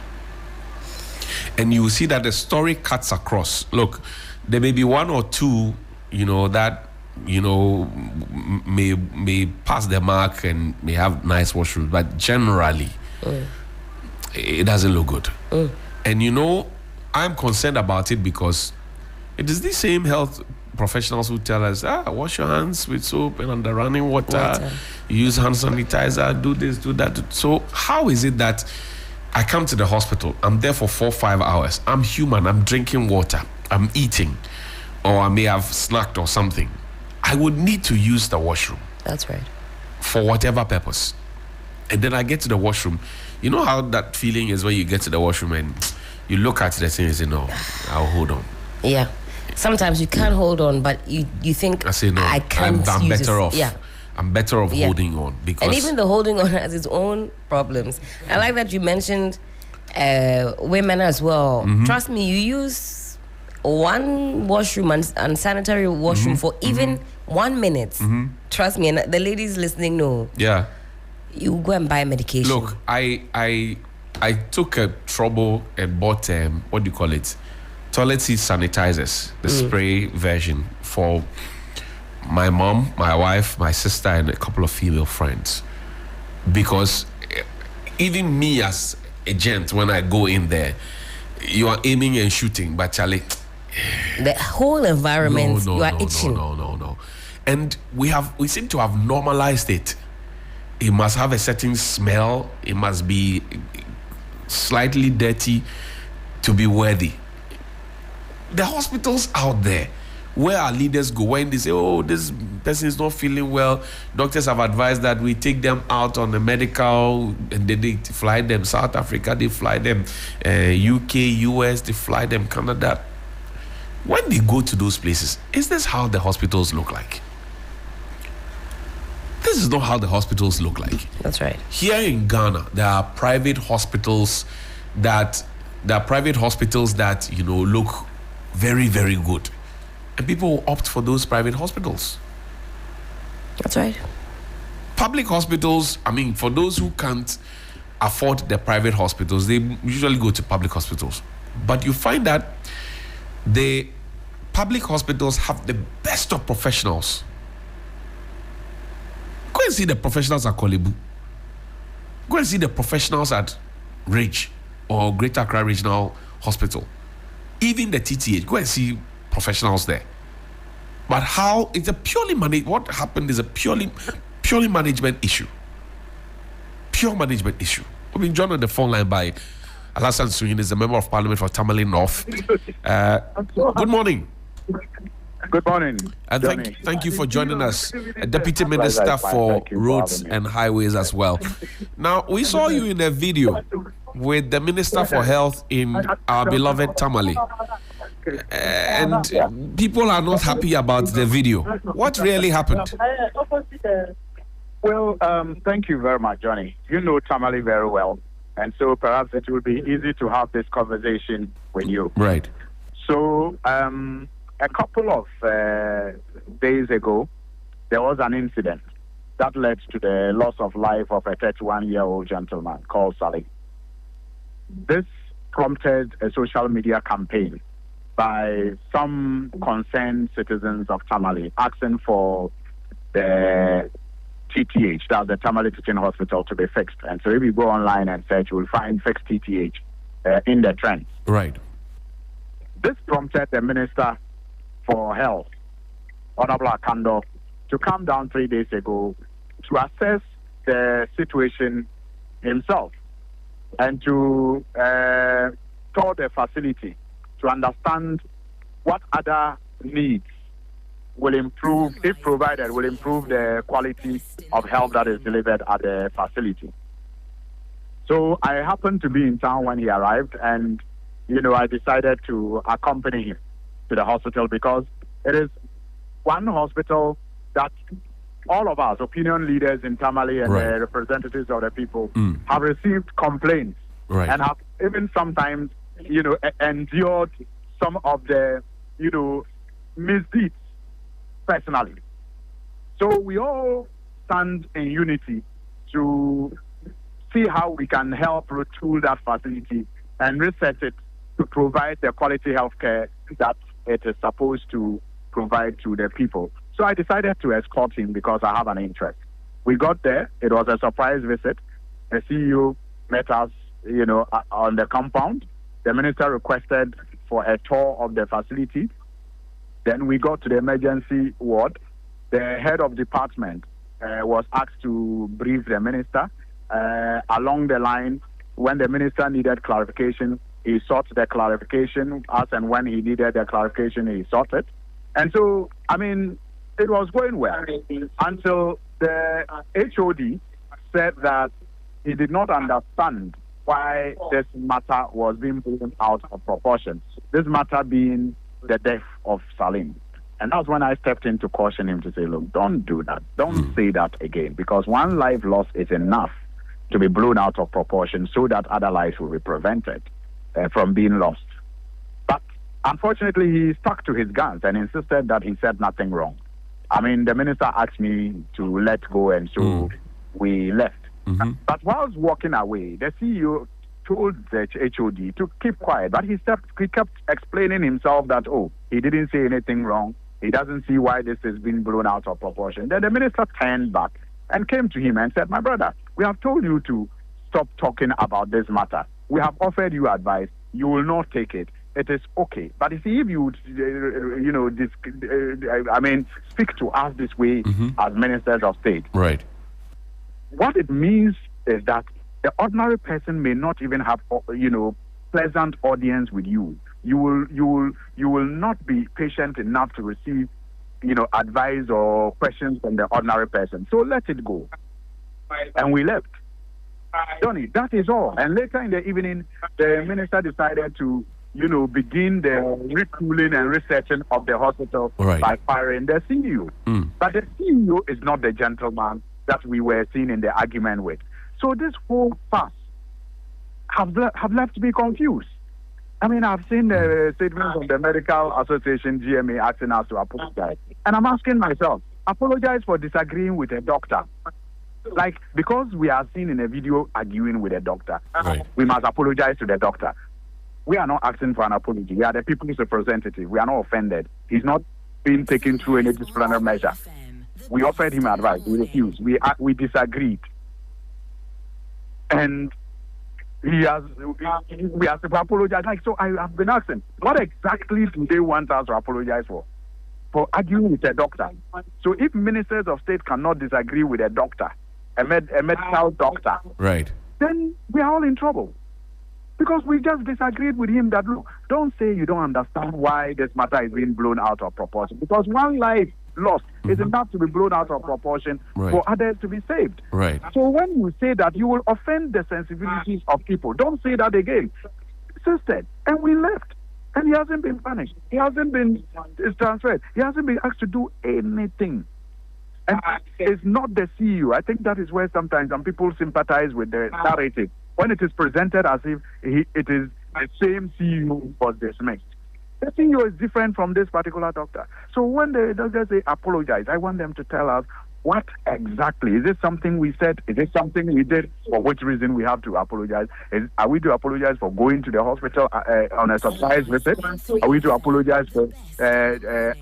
Speaker 7: And you will see that the story cuts across. Look, there may be one or two, that, may pass the mark and may have nice washrooms, but generally, it doesn't look good. And I'm concerned about it because it is the same health professionals who tell us, wash your hands with soap and under running water. Use hand sanitizer, do this, do that. So how is it that I come to the hospital. I'm there for 4-5 hours. I'm human. I'm drinking water. I'm eating, or I may have snacked or something. I would need to use the washroom.
Speaker 8: That's right.
Speaker 7: For whatever purpose. And then I get to the washroom. You know how that feeling is when you get to the washroom and you look at the thing and say, no, I'll hold on.
Speaker 8: Yeah. Sometimes you can't hold on, but you think,
Speaker 7: I say, no,
Speaker 8: I can't
Speaker 7: I'm
Speaker 8: use
Speaker 7: better
Speaker 8: this.
Speaker 7: off.
Speaker 8: Yeah.
Speaker 7: I'm better off holding on. Because
Speaker 8: and even the holding on has its own problems. I like that you mentioned women as well.
Speaker 7: Mm-hmm.
Speaker 8: Trust me, you use one washroom and sanitary washroom for even 1 minute. Trust me, and the ladies listening know.
Speaker 7: Yeah.
Speaker 8: You go and buy medication.
Speaker 7: Look, I took a trouble and bought what do you call it? Toilet seat sanitizers, the spray version for my mom, my wife, my sister, and a couple of female friends. Because even me as a gent, when I go in there, you are aiming and shooting, but Charlie,
Speaker 8: the whole environment, you are itching.
Speaker 7: No. And we seem to have normalized it. It must have a certain smell. It must be slightly dirty to be worthy. The hospitals out there where our leaders go, when they say, oh, this person is not feeling well, doctors have advised that we take them out on the medical, and then they fly them South Africa, they fly them UK, US, they fly them Canada. When they go to those places, is this how the hospitals look like? This is not how the hospitals look like.
Speaker 8: That's right.
Speaker 7: Here in Ghana, there are private hospitals that look very, very good. And people opt for those private hospitals.
Speaker 8: That's right.
Speaker 7: Public hospitals, I mean, for those who can't afford the private hospitals, they usually go to public hospitals. But you find that the public hospitals have the best of professionals. Go and see the professionals at Kolebu. Go and see the professionals at Ridge or Greater Accra Regional Hospital. Even the TTH, go and see professionals there. But how it's a purely what happened is a purely management issue. Pure management issue. We've been joined on the phone line by Alassane Suyin, is a member of parliament for Tamale North. Good morning.
Speaker 15: Good morning.
Speaker 7: And thank you for joining us, Deputy Minister for Roads and Highways as well. Now, we saw you in a video with the Minister for Health in our beloved Tamale. And people are not happy about the video. What really happened?
Speaker 15: Well, thank you very much, Johnny. You know Tamale very well. And so perhaps it will be easy to have this conversation with you.
Speaker 7: Right.
Speaker 15: So, a couple of days ago, there was an incident that led to the loss of life of a 31-year-old gentleman called Salih. This prompted a social media campaign by some concerned citizens of Tamale asking for the TTH, that's the Tamale Teaching Hospital, to be fixed. And so if you go online and search, you will find fixed TTH in the trends.
Speaker 7: Right.
Speaker 15: This prompted the Minister for Health, Honorable Akando, to come down 3 days ago to assess the situation himself and to tour the facility to understand what other needs will improve, if provided, will improve the quality of health that is delivered at the facility. So I happened to be in town when he arrived, and I decided to accompany him to the hospital because it is one hospital that all of us, opinion leaders in Tamale and the representatives of the people, have received complaints and have even sometimes, endured some of the, misdeeds personally. So we all stand in unity to see how we can help retool that facility and reset it to provide the quality health care that it is supposed to provide to the people. So I decided to escort him because I have an interest. We got there. It was a surprise visit. The CEO met us, on the compound. The minister requested for a tour of the facility. Then we got to the emergency ward. The head of department was asked to brief the minister. Along the line, when the minister needed clarification, he sought the clarification. As and when he needed the clarification, he sought it. And so, I mean, it was going well until the HOD said that he did not understand why this matter was being blown out of proportion. This matter being the death of Salim. And that's when I stepped in to caution him to say, look, don't do that. Don't say that again, because one life lost is enough to be blown out of proportion so that other lives will be prevented from being lost. But unfortunately, he stuck to his guns and insisted that he said nothing wrong. I mean, the minister asked me to let go, and so we left. But whilst walking away, the CEO told the HOD to keep quiet, but he kept explaining himself that, he didn't say anything wrong. He doesn't see why this has been blown out of proportion. Then the minister turned back and came to him and said, my brother, we have told you to stop talking about this matter. We have offered you advice. You will not take it. It is okay. But if you, speak to us this way as ministers of state,
Speaker 7: right?
Speaker 15: What it means is that the ordinary person may not even have, pleasant audience with you. You will not be patient enough to receive, advice or questions from the ordinary person. So let it go. And we left. Johnny, that is all. And later in the evening, the minister decided to, begin the retooling and researching of the hospital by firing the CEO. But the CEO is not the gentleman that we were seeing in the argument with. So this whole fuss have left me confused. I mean, I've seen the statements of the Medical Association, GMA, asking us to apologize. And I'm asking myself, apologize for disagreeing with a doctor. Like, because we are seen in a video arguing with a doctor, we must apologize to the doctor. We are not asking for an apology. We are the people's representative. We are not offended. He's not being taken through any disciplinary measure. We offered him advice. We refused. We disagreed. And we have to apologize. Like, so I have been asking, what exactly do they want us to apologize for? For arguing with a doctor. So if ministers of state cannot disagree with a doctor, a medical doctor, then we are all in trouble. Because we just disagreed with him that, look, don't say you don't understand why this matter is being blown out of proportion. Because one life lost is enough to be blown out of proportion for others to be saved. So when you say that, you will offend the sensibilities of people. Don't say that again. Insisted. And we left. And he hasn't been punished. He hasn't been transferred. He hasn't been asked to do anything. And it's not the CEO. I think that is where sometimes some people sympathize with the narrative. When it is presented as if it is the same CEO who was dismissed. The CEO is different from this particular doctor. So when the doctors say apologize, I want them to tell us what exactly. Is it something we said? Is it something we did? For which reason we have to apologize? Are we to apologize for going to the hospital on a surprise visit? Are we to apologize for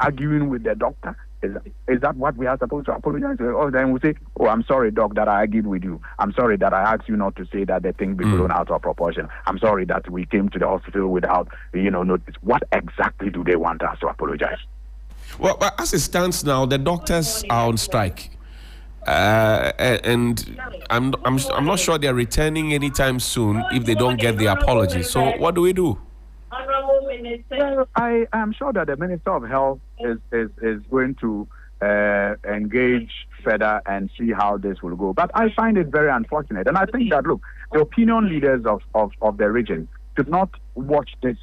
Speaker 15: arguing with the doctor? Is that what we are supposed to apologize for? Or then we say, I'm sorry, doc, that I argued with you. I'm sorry that I asked you not to say that the thing be blown out of proportion. I'm sorry that we came to the hospital without, notice. What exactly do they want us to apologize?
Speaker 7: Well, as it stands now, the doctors are on strike. And I'm not sure they're returning anytime soon if they don't get the apology. So what do we do?
Speaker 15: Well, I am sure that the Minister of Health is going to engage further and see how this will go. But I find it very unfortunate. And I think that, look, the opinion leaders of the region should not watch this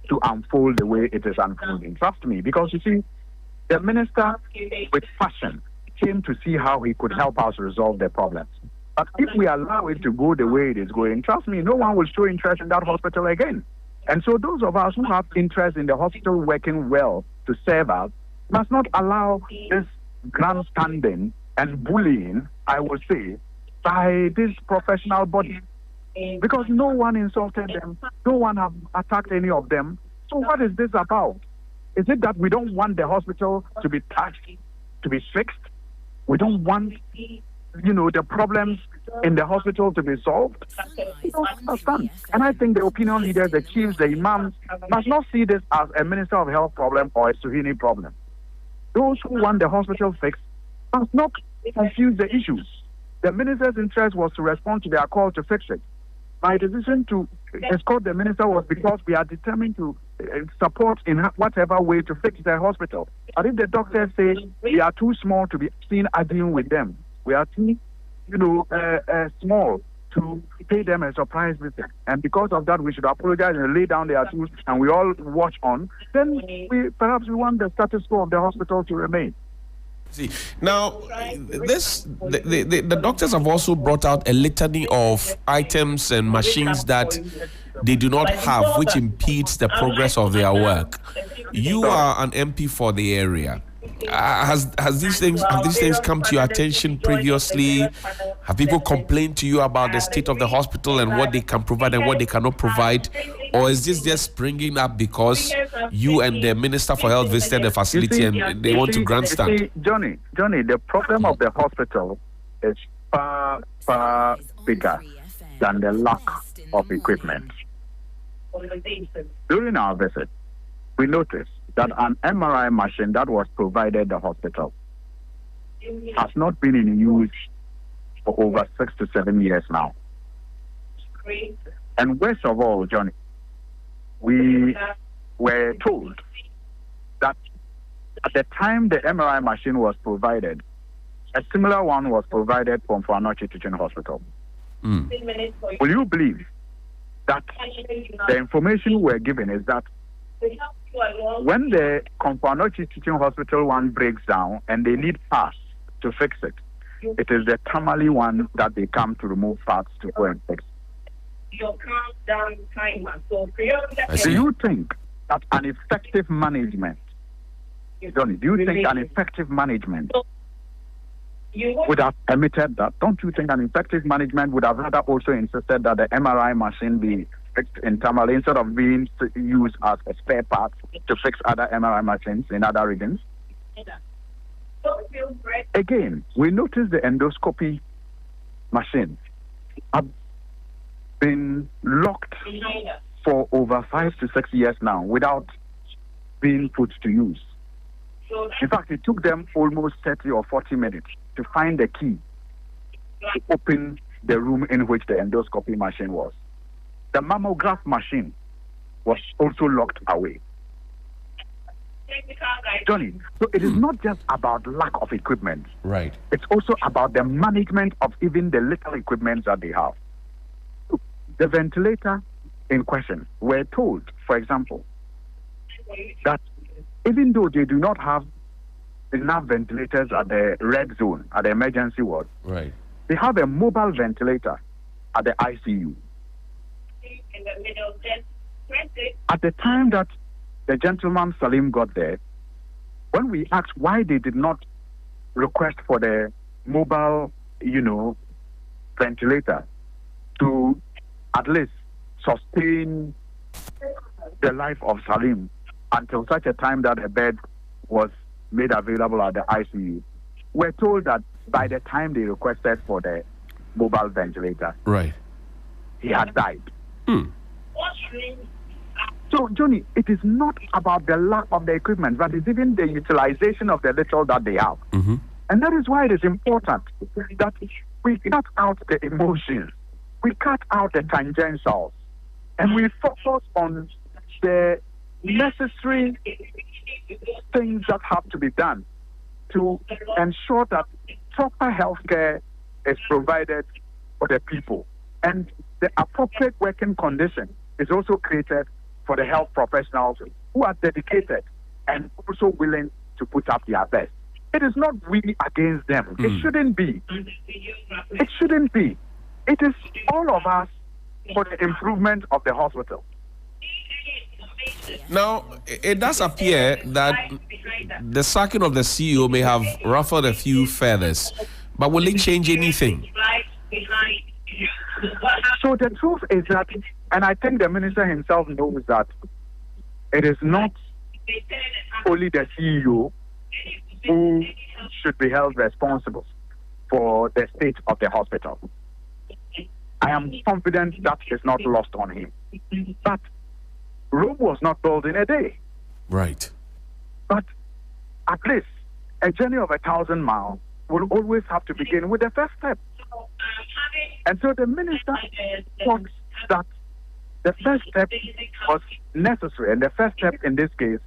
Speaker 15: to unfold the way it is unfolding. Trust me, because you see, the minister with passion came to see how he could help us resolve the problems. But if we allow it to go the way it is going, trust me, no one will show interest in that hospital again. And so those of us who have interest in the hospital working well to serve us must not allow this grandstanding and bullying, I would say, by this professional body. Because no one insulted them, no one have attacked any of them. So what is this about? Is it that we don't want the hospital to be touched, to be fixed? We don't want, the problems in the hospital to be solved? We don't understand. And I think the opinion leaders, the chiefs, the imams, must not see this as a Minister of Health problem or a Suhini problem. Those who want the hospital fixed must not confuse the issues. The minister's interest was to respond to their call to fix it. My decision to escort the minister was because we are determined to support in whatever way to fix the hospital. But if the doctors say we are too small to be seen arguing with them, we are too, small to pay them a surprise visit, and because of that, we should apologize and lay down their tools, and we all watch on. Then we want the status quo of the hospital to remain.
Speaker 7: See, now, the doctors have also brought out a litany of items and machines that they do not have, which impedes the progress of their work. You are an MP for the area. Have these things come to your attention previously? Have people complained to you about the state of the hospital and what they can provide and what they cannot provide? Or is this just springing up because you and the Minister for Health visited the facility and they want to grandstand?
Speaker 15: Johnny, the problem of the hospital is far, far bigger than the lack of equipment. During our visit, we noticed that an MRI machine that was provided the hospital has not been in use for over 6 to 7 years now. And worst of all, Johnny, we were told that at the time the MRI machine was provided, a similar one was provided from Finalists Teaching Hospital. Will you believe that the information we're given is that when the Finalists Teaching Hospital one breaks down and they need parts to fix it, it is the Tamale one that they come to remove parts to go and fix. Do you think that an effective management, Johnny, do you think an effective management would have permitted that? Don't you think an effective management would have rather also insisted that the MRI machine be fixed in Tamale instead of being used as a spare part to fix other MRI machines in other regions? Again, we noticed the endoscopy machine have been locked for over 5 to 6 years now without being put to use. In fact, it took them almost 30 or 40 minutes to find the key to open the room in which the endoscopy machine was. The mammograph machine was also locked away. Johnny, so it is not just about lack of equipment.
Speaker 7: Right.
Speaker 15: It's also about the management of even the little equipment that they have. The ventilator in question, we're told, for example, that even though they do not have enough ventilators at the red zone, at the emergency ward,
Speaker 7: right,
Speaker 15: they have a mobile ventilator at the ICU. At the time that the gentleman Salim got there, when we asked why they did not request for the mobile, ventilator to at least sustain the life of Salim until such a time that a bed was made available at the ICU, we're told that by the time they requested for the mobile ventilator,
Speaker 7: right,
Speaker 15: he had died. So, Johnny, it is not about the lack of the equipment, but it's even the utilization of the little that they have. And that is why it is important that we cut out the emotions, we cut out the tangentials, and we focus on the necessary things that have to be done to ensure that proper health care is provided for the people. And the appropriate working condition is also created for the health professionals who are dedicated and also willing to put up their best. It is not really against them. It shouldn't be. It shouldn't be. It is all of us for the improvement of the hospital.
Speaker 7: Now, it does appear that the sacking of the CEO may have ruffled a few feathers, but will it change anything?
Speaker 15: So the truth is that, and I think the minister himself knows that, it is not only the CEO who should be held responsible for the state of the hospital. I am confident that is not lost on him. But Rome was not built in a day.
Speaker 7: Right.
Speaker 15: But at least a journey of 1,000 miles will always have to begin with the first step. And so the minister thought that the first step was necessary, and the first step in this case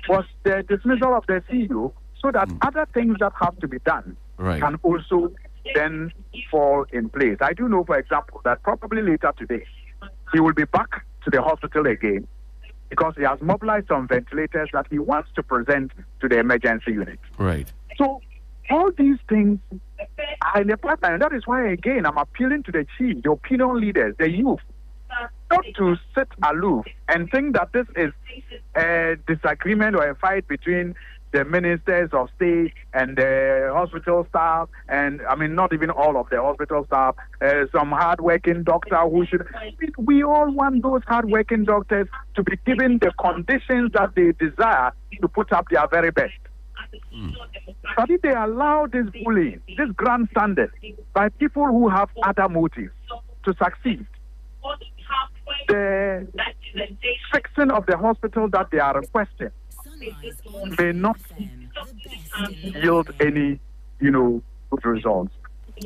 Speaker 15: was the dismissal of the CEO, so that other things that have to be done can also then fall in place. I do know, for example, that probably later today he will be back to the hospital again because he has mobilized some ventilators that he wants to present to the emergency unit.
Speaker 7: Right.
Speaker 15: So all these things are in the pipeline, and that is why, again, I'm appealing to the chief, the opinion leaders, the youth, not to sit aloof and think that this is a disagreement or a fight between the ministers of state and the hospital staff, and I mean, not even all of the hospital staff, some hard-working doctor who should... We all want those hard-working doctors to be given the conditions that they desire to put up their very best. But if they allow this bullying, this grandstanding by people who have other motives to succeed, the fixing of the hospital that they are requesting may not yield any, good results.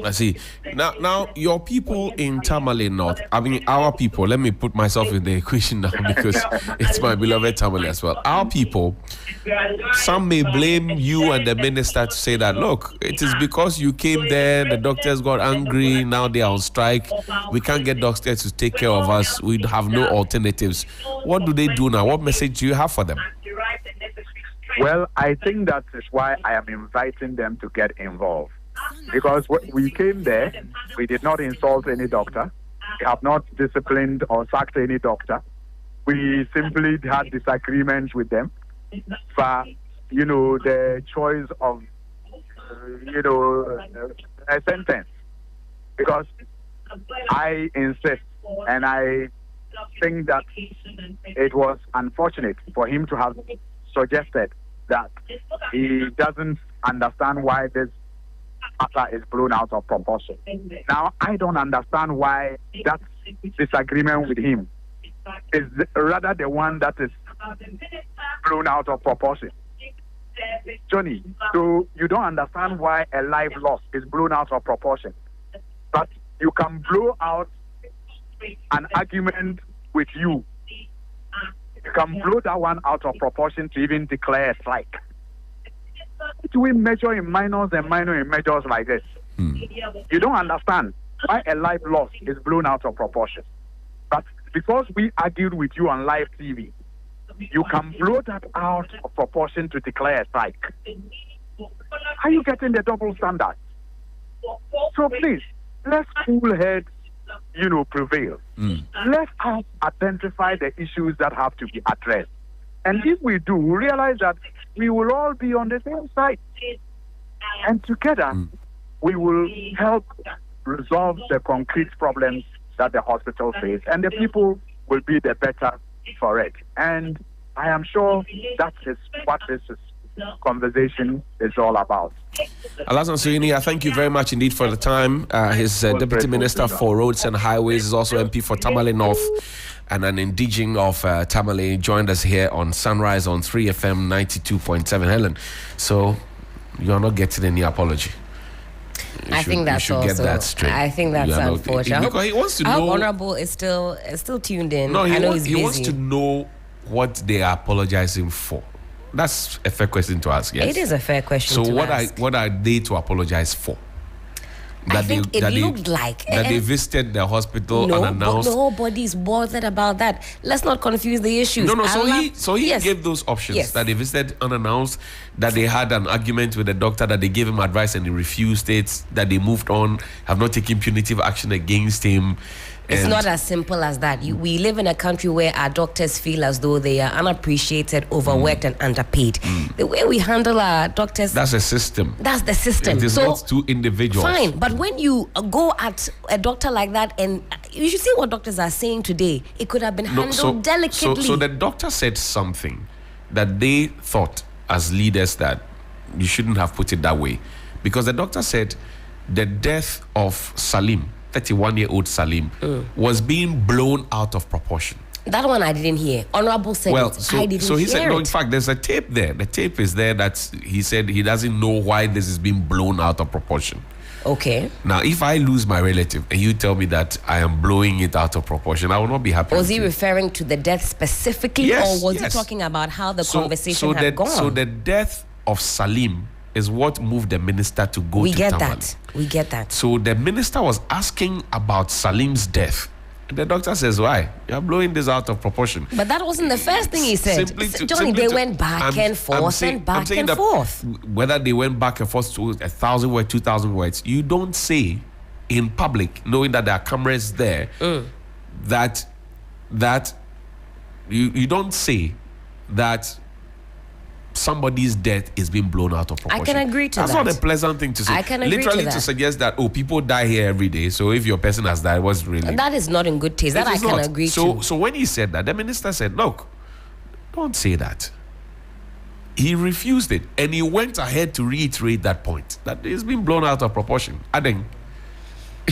Speaker 7: I see. Now, your people in Tamale North, I mean, our people, let me put myself in the equation now because it's my beloved Tamale as well. Our people, some may blame you and the minister to say that, look, it is because you came there, the doctors got angry, now they are on strike. We can't get doctors to take care of us. We have no alternatives. What do they do now? What message do you have for them?
Speaker 15: Well, I think that is why I am inviting them to get involved. Because we came there, we did not insult any doctor. We have not disciplined or sacked any doctor. We simply had disagreements with them for, the choice of, a sentence. Because I insist, and I think that it was unfortunate for him to have suggested that he doesn't understand why this matter is blown out of proportion. Now, I don't understand why that disagreement with him is rather the one that is blown out of proportion. Johnny, so you don't understand why a life lost is blown out of proportion. But you can blow out an argument with you. You can blow that one out of proportion to even declare a strike. Do we measure in minors and minor in majors like this? You don't understand why a life lost is blown out of proportion. But because we argued with you on live TV, you can blow that out of proportion to declare a strike. Are you getting the double standard? So please, let's cool heads, prevail. Let us identify the issues that have to be addressed. And if we do, we realize that we will all be on the same side. And together, we will help resolve the concrete problems that the hospital face. And the people will be the better for it. And I am sure that is what this conversation is all about.
Speaker 7: Alasan Suini, I thank you very much indeed for the time. His Deputy Minister for Roads and Highways is also MP for Tamale North and an indigene of Tamale, joined us here on Sunrise on 3FM 92.7. Helen, so you are not getting any apology.
Speaker 8: I think that's also. Get that straight. I think that's unfortunate.
Speaker 7: Because he wants to know.
Speaker 8: Honorable is still tuned in.
Speaker 7: No,
Speaker 8: I know he's busy.
Speaker 7: He wants to know what they are apologizing for. That's a fair question to ask. Yes,
Speaker 8: it is a fair question.
Speaker 7: So what are they to apologize for?
Speaker 8: I think it looked like
Speaker 7: that they visited the hospital unannounced.
Speaker 8: But nobody's bothered about that. Let's not confuse the issues.
Speaker 7: No. So he gave those options. Yes. That they visited unannounced, that they had an argument with the doctor, that they gave him advice and he refused it, that they moved on, have not taken punitive action against him.
Speaker 8: It's not as simple as that. We live in a country where our doctors feel as though they are unappreciated, overworked, and underpaid. The way we handle our doctors...
Speaker 7: That's a system.
Speaker 8: That's the system.
Speaker 7: It is not two individuals.
Speaker 8: Fine, but when you go at a doctor like that, and you should see what doctors are saying today, it could have been handled delicately.
Speaker 7: So the doctor said something that they thought as leaders that you shouldn't have put it that way. Because the doctor said the death of Salim, 31-year-old Salim, was being blown out of proportion.
Speaker 8: That one I didn't hear. Honorable said I didn't hear
Speaker 7: so he said, no,
Speaker 8: it.
Speaker 7: in fact, there's a tape there. The tape is there that he said he doesn't know why this is being blown out of proportion.
Speaker 8: Okay.
Speaker 7: Now, if I lose my relative and you tell me that I am blowing it out of proportion, I will not be happy.
Speaker 8: Was he referring to the death specifically,
Speaker 7: yes,
Speaker 8: or was he talking about how the conversation had gone?
Speaker 7: So the death of Salim is what moved the minister to go to Tamale.
Speaker 8: We get that.
Speaker 7: So the minister was asking about Salim's death. The doctor says, why? You're blowing this out of proportion.
Speaker 8: But that wasn't the first thing he said. Johnny, they went back and forth and back and forth.
Speaker 7: Whether they went back and forth to 1,000 words, 2,000 words, you don't say in public, knowing that there are cameras there, that you don't say that somebody's death is being blown out of proportion.
Speaker 8: I can agree to
Speaker 7: That's
Speaker 8: that.
Speaker 7: not a pleasant thing to say.
Speaker 8: I can agree
Speaker 7: Literally
Speaker 8: to that.
Speaker 7: suggest that, people die here every day, so if your person has died, what's really...
Speaker 8: That is not in good taste. That I can agree to.
Speaker 7: So when he said that, the minister said, look, don't say that. He refused it, and he went ahead to reiterate that point, that it's been blown out of proportion. Adding,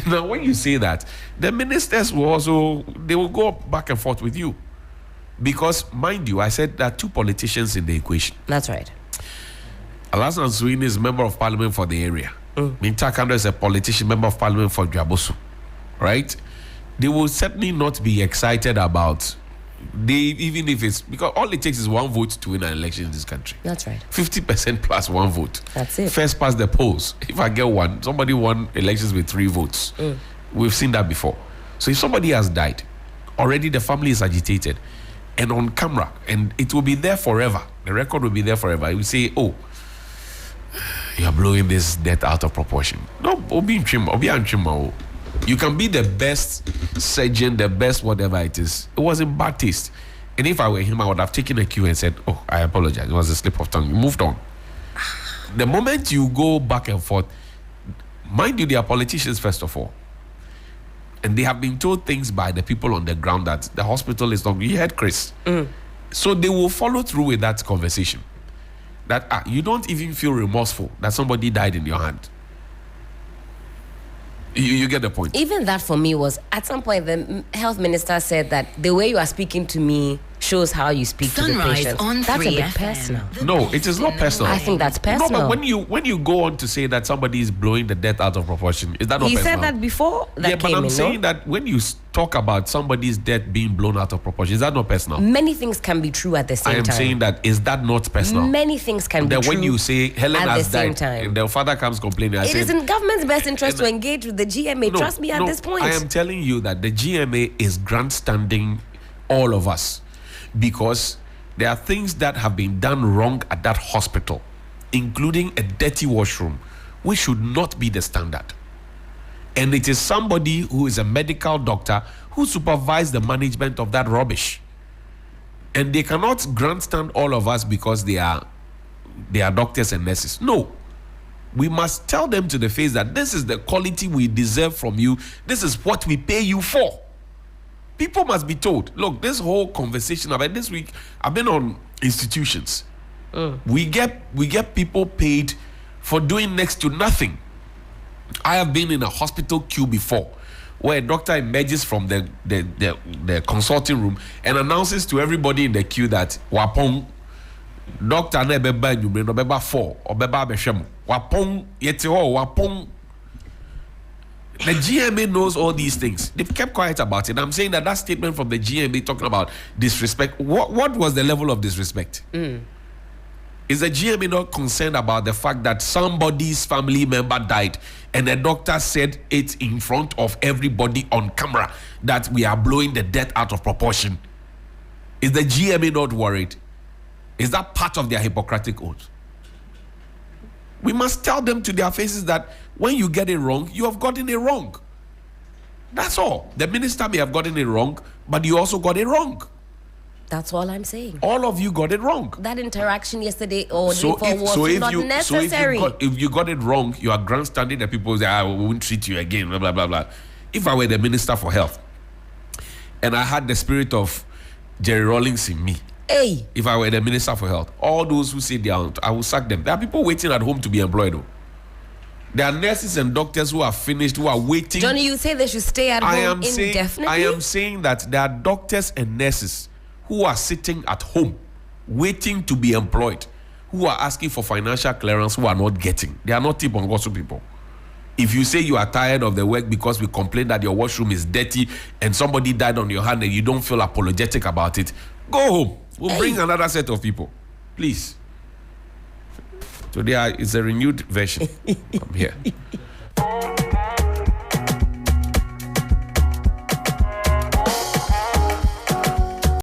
Speaker 7: now when you say that, the ministers will also, they will go back and forth with you. Because, mind you, I said there are two politicians in the equation.
Speaker 8: That's right.
Speaker 7: Alasan Suini is member of parliament for the area. Minta Kando is a politician, member of parliament for Dwabosu. Right? They will certainly not be excited about, even if it's, because all it takes is one vote to win an election in this country.
Speaker 8: That's right.
Speaker 7: 50% plus one vote.
Speaker 8: That's it.
Speaker 7: First past the polls. If I get one, somebody won elections with 3 votes. We've seen that before. So if somebody has died, already the family is agitated, and on camera, and it will be there forever. The record will be there forever. You say, oh, you are blowing this death out of proportion. No, you can be the best surgeon, the best whatever it is. It was in bad taste. And if I were him, I would have taken a cue and said, oh, I apologize. It was a slip of tongue. You moved on. The moment you go back and forth, mind you, they are politicians first of all. And they have been told things by the people on the ground that the hospital is not. You heard Chris. So they will follow through with that conversation. That you don't even feel remorseful that somebody died in your hand. You get the point.
Speaker 8: Even that for me was, at some point, the health minister said that the way you are speaking to me shows how you speak to the patient. That's a bit personal.
Speaker 7: No, it is not personal.
Speaker 8: I think that's personal.
Speaker 7: No, but when you go on to say that somebody is blowing the death out of proportion, is that not
Speaker 8: he
Speaker 7: personal?
Speaker 8: He said that before that
Speaker 7: but I'm saying that when you talk about somebody's death being blown out of proportion, is that not personal?
Speaker 8: Many things can be true at the same time.
Speaker 7: I am saying that, is that not personal?
Speaker 8: Many things can be true
Speaker 7: when you say Helen has
Speaker 8: same
Speaker 7: died,
Speaker 8: time.
Speaker 7: and the father comes complaining,
Speaker 8: it is in government's best interest to engage with the GMA. Trust me at this point.
Speaker 7: I am telling you that the GMA is grandstanding all of us, because there are things that have been done wrong at that hospital, including a dirty washroom, which should not be the standard. And it is somebody who is a medical doctor who supervised the management of that rubbish. And they cannot grandstand all of us because they are doctors and nurses. No. We must tell them to the face that this is the quality we deserve from you. This is what we pay you for. People must be told, look, this whole conversation about this week, I've been on institutions. We get people paid for doing next to nothing. I have been in a hospital queue before, where a doctor emerges from the consulting room and announces to everybody in the queue that wapong doctor na beba nyumre no beba 4 or beba behwem wapong yete ho wapong. The GMA knows all these things. They've kept quiet about it. I'm saying that statement from the GMA talking about disrespect, what was the level of disrespect? Is the GMA not concerned about the fact that somebody's family member died and the doctor said it in front of everybody on camera that we are blowing the death out of proportion? Is the GMA not worried? Is that part of their Hippocratic oath? We must tell them to their faces that when you get it wrong, you have gotten it wrong. That's all. The minister may have gotten it wrong, but you also got it wrong.
Speaker 8: That's all I'm saying.
Speaker 7: All of you got it wrong.
Speaker 8: That interaction yesterday or day before was not necessary.
Speaker 7: So if you got it wrong, you are grandstanding the people say, we won't treat you again, blah, blah, blah, blah. If I were the Minister for Health and I had the spirit of Jerry Rawlings in me, if I were the Minister for Health, all those who say they are, I will sack them. There are people waiting at home to be employed, though. There are nurses and doctors who are finished, who are waiting.
Speaker 8: Johnny, you say they should stay at home indefinitely?
Speaker 7: I am saying that there are doctors and nurses who are sitting at home, waiting to be employed, who are asking for financial clearance, who are not getting. They are not tip on gossip people. If you say you are tired of the work because we complain that your washroom is dirty and somebody died on your hand and you don't feel apologetic about it, go home. We'll bring another set of people. Please. Today it's a renewed version. Come here.